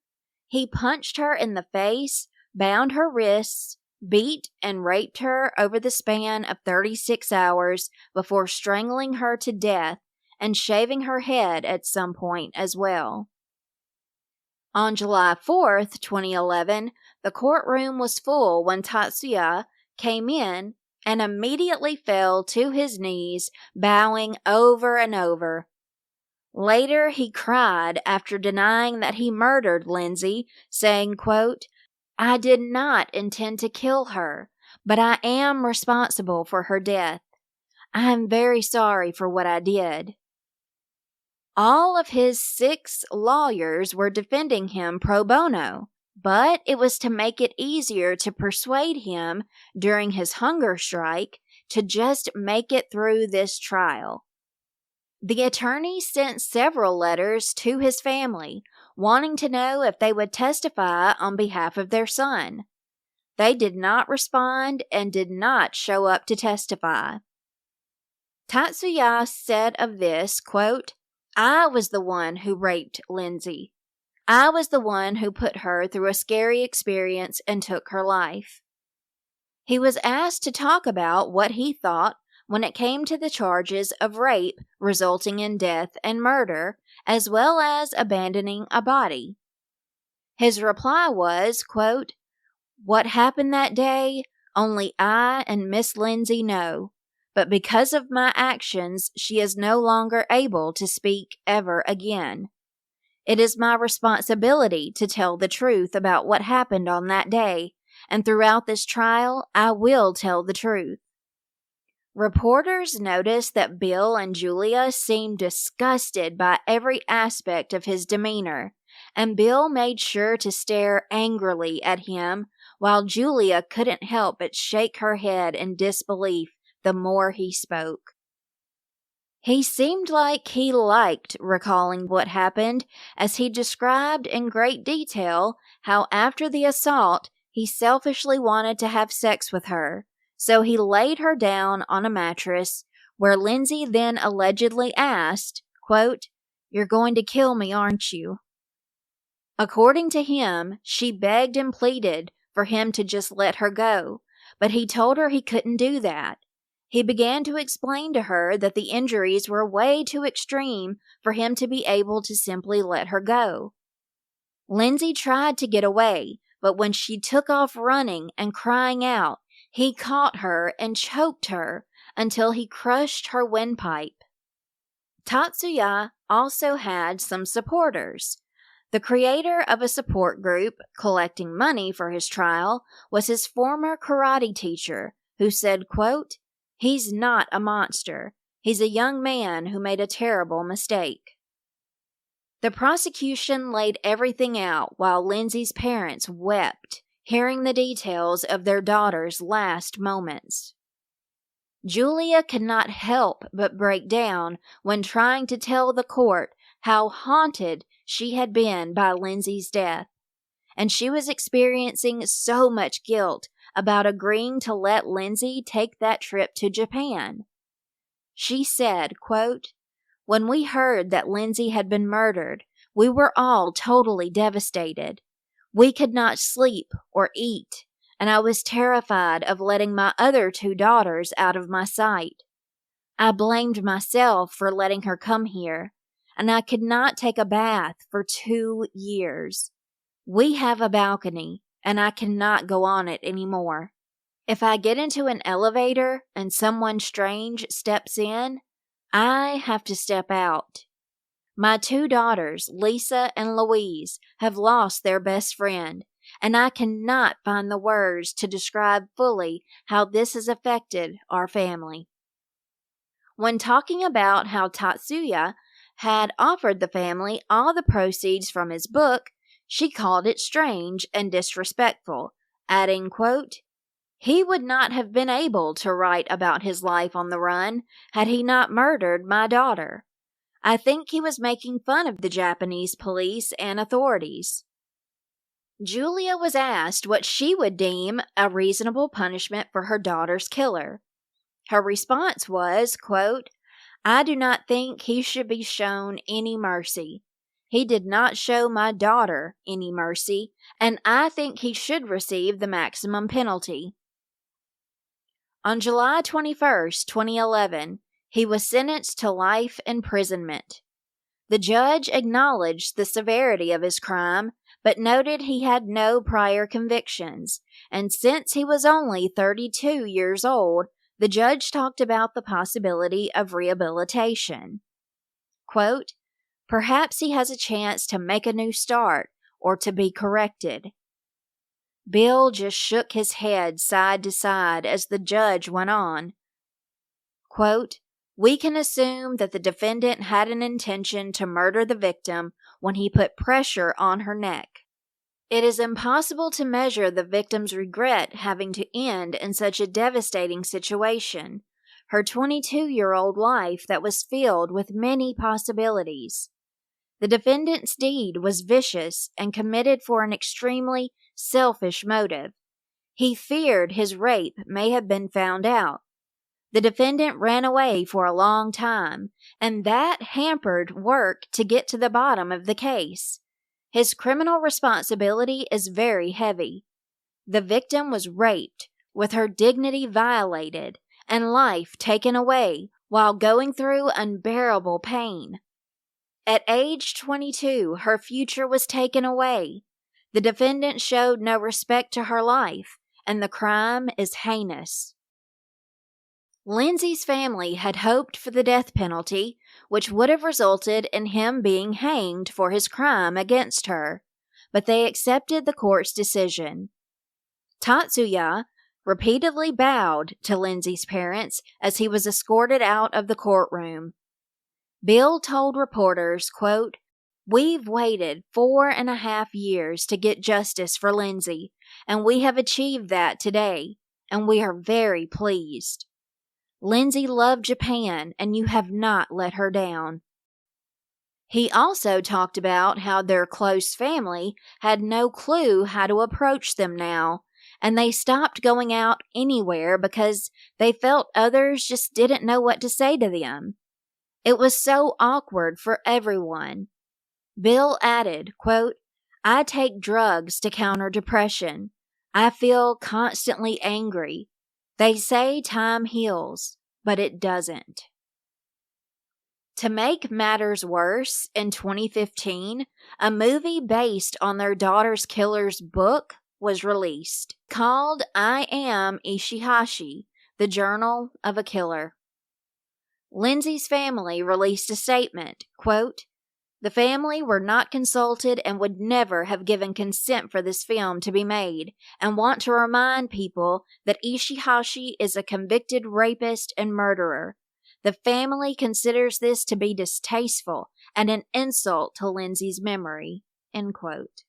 Speaker 2: he punched her in the face, bound her wrists, beat and raped her over the span of 36 hours before strangling her to death and shaving her head at some point as well. On July 4th, 2011, the courtroom was full when Tatsuya came in and immediately fell to his knees, bowing over and over. Later, he cried after denying that he murdered Lindsay, saying, quote, I did not intend to kill her, but I am responsible for her death. I am very sorry for what I did. All of his 6 lawyers were defending him pro bono, but it was to make it easier to persuade him during his hunger strike to just make it through this trial. The attorney sent several letters to his family, wanting to know if they would testify on behalf of their son. They did not respond and did not show up to testify. Tatsuya said of this, quote, "I was the one who raped Lindsay. I was the one who put her through a scary experience and took her life." He was asked to talk about what he thought when it came to the charges of rape resulting in death and murder, as well as abandoning a body. His reply was, quote, "What happened that day, only I and Miss Lindsay know, but because of my actions, she is no longer able to speak ever again. It is my responsibility to tell the truth about what happened on that day, and throughout this trial, I will tell the truth." Reporters noticed that Bill and Julia seemed disgusted by every aspect of his demeanor, and Bill made sure to stare angrily at him, while Julia couldn't help but shake her head in disbelief the more he spoke. He seemed like he liked recalling what happened, as he described in great detail how after the assault he selfishly wanted to have sex with her, so he laid her down on a mattress, where Lindsay then allegedly asked, quote, "You're going to kill me, aren't you?" According to him, she begged and pleaded for him to just let her go, but he told her he couldn't do that. He began to explain to her that the injuries were way too extreme for him to be able to simply let her go. Lindsay tried to get away, but when she took off running and crying out, he caught her and choked her until he crushed her windpipe. Tatsuya also had some supporters. The creator of a support group collecting money for his trial was his former karate teacher, who said, quote, "He's not a monster. He's a young man who made a terrible mistake." The prosecution laid everything out while Lindsay's parents wept, hearing the details of their daughter's last moments. Julia could not help but break down when trying to tell the court how haunted she had been by Lindsay's death, and she was experiencing so much guilt about agreeing to let Lindsay take that trip to Japan. She said, quote, "When we heard that Lindsay had been murdered, we were all totally devastated. We could not sleep or eat, and I was terrified of letting my other two daughters out of my sight. I blamed myself for letting her come here, and I could not take a bath for 2 years. We have a balcony, and I cannot go on it anymore. If I get into an elevator and someone strange steps in, I have to step out. My two daughters, Lisa and Louise, have lost their best friend, and I cannot find the words to describe fully how this has affected our family." When talking about how Tatsuya had offered the family all the proceeds from his book, she called it strange and disrespectful, adding, quote, "He would not have been able to write about his life on the run had he not murdered my daughter. I think he was making fun of the Japanese police and authorities." Julia was asked what she would deem a reasonable punishment for her daughter's killer. Her response was, quote, "I do not think he should be shown any mercy. He did not show my daughter any mercy, and I think he should receive the maximum penalty." On July 21st, 2011, he was sentenced to life imprisonment. The judge acknowledged the severity of his crime, but noted he had no prior convictions, and since he was only 32 years old, the judge talked about the possibility of rehabilitation. Quote, "Perhaps he has a chance to make a new start or to be corrected." Bill just shook his head side to side as the judge went on. Quote, "We can assume that the defendant had an intention to murder the victim when he put pressure on her neck. It is impossible to measure the victim's regret having to end in such a devastating situation, her 22-year-old life that was filled with many possibilities. The defendant's deed was vicious and committed for an extremely selfish motive. He feared his rape may have been found out. The defendant ran away for a long time, and that hampered work to get to the bottom of the case. His criminal responsibility is very heavy. The victim was raped, with her dignity violated, and life taken away while going through unbearable pain. At age 22, her future was taken away. The defendant showed no respect to her life, and the crime is heinous. Lindsay's family had hoped for the death penalty, which would have resulted in him being hanged for his crime against her, but they accepted the court's decision. Tatsuya repeatedly bowed to Lindsay's parents as he was escorted out of the courtroom. Bill told reporters, quote, "We've waited 4.5 years to get justice for Lindsay, and we have achieved that today, and we are very pleased. Lindsay loved Japan, and you have not let her down." He also talked about how their close family had no clue how to approach them now, and they stopped going out anywhere because they felt others just didn't know what to say to them. It was so awkward for everyone. Bill added, quote, "I take drugs to counter depression. I feel constantly angry. They say time heals, but it doesn't." To make matters worse, in 2015, a movie based on their daughter's killer's book was released, called I Am Ishihashi, The Journal of a Killer. Lindsay's family released a statement, quote, "The family were not consulted and would never have given consent for this film to be made, and want to remind people that Ishihashi is a convicted rapist and murderer. The family considers this to be distasteful and an insult to Lindsay's memory." End quote.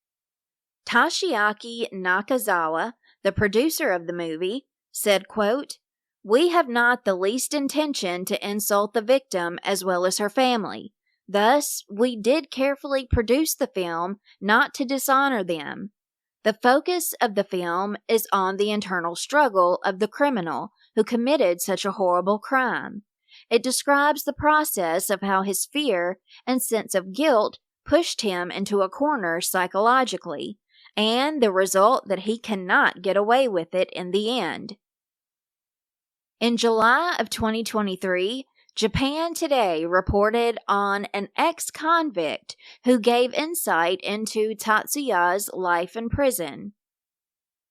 Speaker 2: Tashiaki Nakazawa, the producer of the movie, said, quote, "We have not the least intention to insult the victim as well as her family. Thus, we did carefully produce the film not to dishonor them. The focus of the film is on the internal struggle of the criminal who committed such a horrible crime. It describes the process of how his fear and sense of guilt pushed him into a corner psychologically, and the result that he cannot get away with it in the end." In July of 2023, Japan Today reported on an ex-convict who gave insight into Tatsuya's life in prison.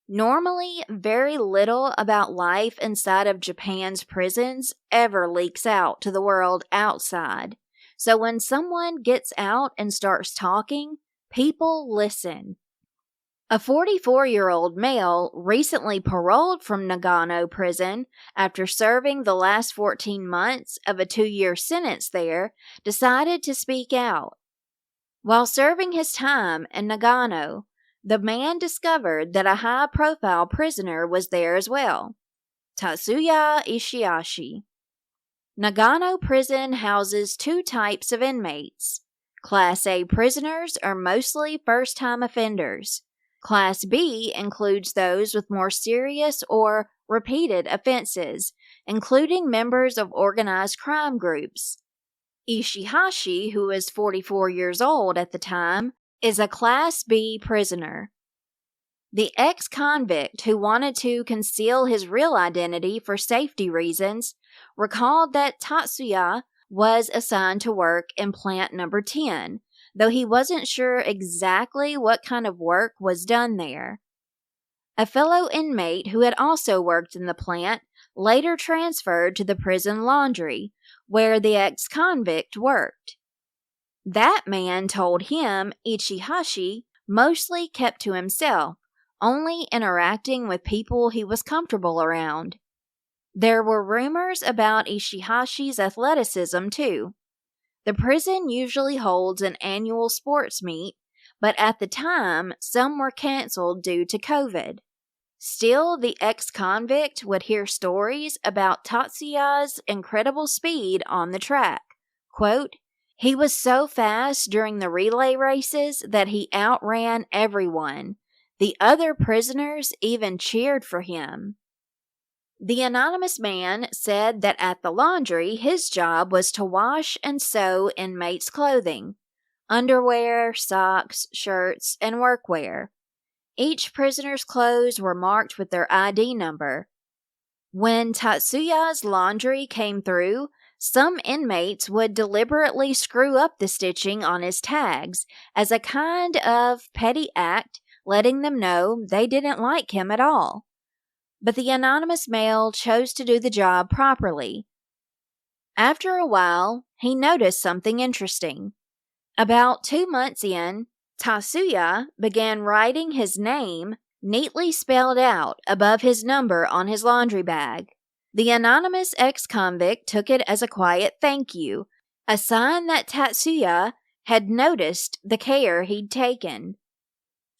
Speaker 2: Normally, very little about life inside of Japan's prisons ever leaks out to the world outside. So when someone gets out and starts talking, people listen. A 44-year-old male recently paroled from Nagano prison after serving the last 14 months of a 2-year sentence there decided to speak out. While serving his time in Nagano, the man discovered that a high-profile prisoner was there as well, Tatsuya Ishihashi. Nagano prison houses 2 types of inmates. Class A prisoners are mostly first-time offenders. Class B includes those with more serious or repeated offenses, including members of organized crime groups. Ishihashi, who is 44 years old at the time, is a Class B prisoner. The ex-convict, who wanted to conceal his real identity for safety reasons, recalled that Tatsuya was assigned to work in plant number 10, though he wasn't sure exactly what kind of work was done there. A fellow inmate who had also worked in the plant later transferred to the prison laundry, where the ex-convict worked. That man told him Ishihashi mostly kept to himself, only interacting with people he was comfortable around. There were rumors about Ishihashi's athleticism, too. The prison usually holds an annual sports meet, but at the time, some were canceled due to COVID. Still, the ex-convict would hear stories about Tatsuya's incredible speed on the track. Quote, "He was so fast during the relay races that he outran everyone. The other prisoners even cheered for him. The anonymous man said that at the laundry, his job was to wash and sew inmates' clothing, underwear, socks, shirts, and workwear. Each prisoner's clothes were marked with their ID number. When Tatsuya's laundry came through, some inmates would deliberately screw up the stitching on his tags as a kind of petty act, letting them know they didn't like him at all. But the anonymous male chose to do the job properly. After a while, he noticed something interesting. About 2 months in, Tatsuya began writing his name neatly spelled out above his number on his laundry bag. The anonymous ex-convict took it as a quiet thank you, a sign that Tatsuya had noticed the care he'd taken.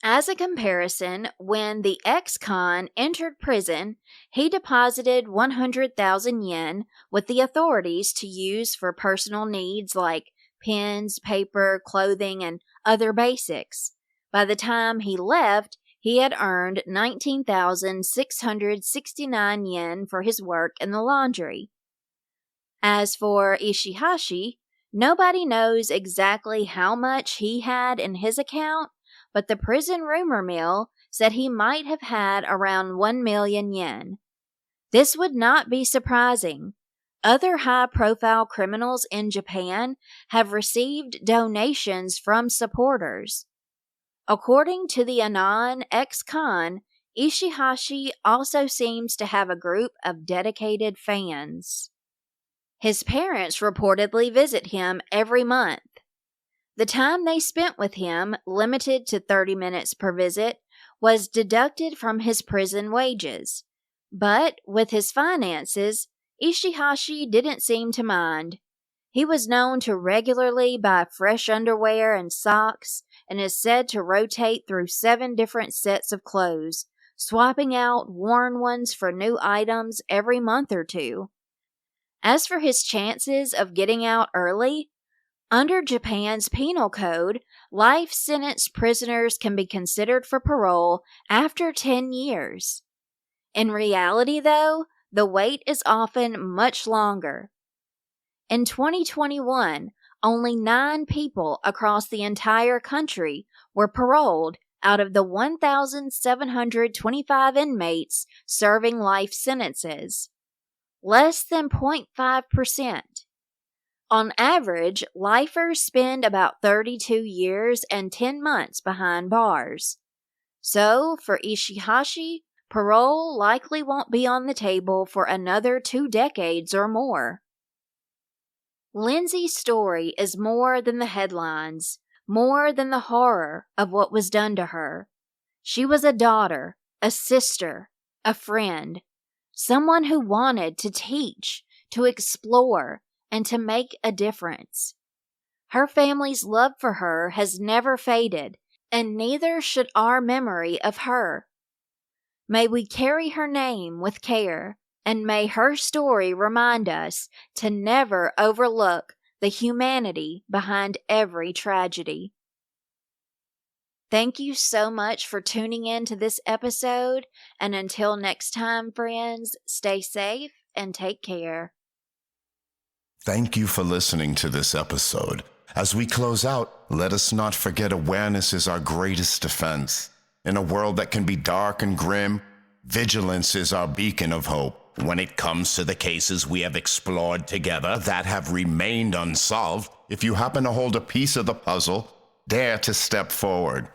Speaker 2: As a comparison, when the ex-con entered prison, he deposited 100,000 yen with the authorities to use for personal needs like pens, paper, clothing, and other basics. By the time he left, he had earned 19,669 yen for his work in the laundry. As for Ishihashi, nobody knows exactly how much he had in his account, but the prison rumor mill said he might have had around 1 million yen. This would not be surprising. Other high-profile criminals in Japan have received donations from supporters. According to the Anon ex-con, Ishihashi also seems to have a group of dedicated fans. His parents reportedly visit him every month. The time they spent with him, limited to 30 minutes per visit, was deducted from his prison wages. But with his finances, Ishihashi didn't seem to mind. He was known to regularly buy fresh underwear and socks, and is said to rotate through 7 different sets of clothes, swapping out worn ones for new items every month or two. As for his chances of getting out early, under Japan's penal code, life-sentence prisoners can be considered for parole after 10 years. In reality, though, the wait is often much longer. In 2021, only 9 people across the entire country were paroled out of the 1,725 inmates serving life sentences. Less than 0.5%. On average, lifers spend about 32 years and 10 months behind bars. So, for Ishihashi, parole likely won't be on the table for another 2 decades or more. Lindsay's story is more than the headlines, more than the horror of what was done to her. She was a daughter, a sister, a friend, someone who wanted to teach, to explore, and to make a difference. Her family's love for her has never faded, and neither should our memory of her. May we carry her name with care, and may her story remind us to never overlook the humanity behind every tragedy. Thank you so much for tuning in to this episode, and until next time, friends, stay safe and take care.
Speaker 1: Thank you for listening to this episode. As we close out, let us not forget awareness is our greatest defense. In a world that can be dark and grim, vigilance is our beacon of hope. When it comes to the cases we have explored together that have remained unsolved, if you happen to hold a piece of the puzzle, dare to step forward.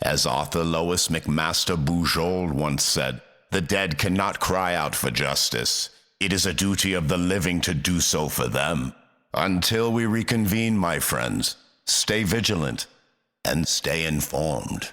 Speaker 1: As author Lois McMaster Bujold once said, "The dead cannot cry out for justice. It is a duty of the living to do so for them." Until we reconvene, my friends, stay vigilant and stay informed.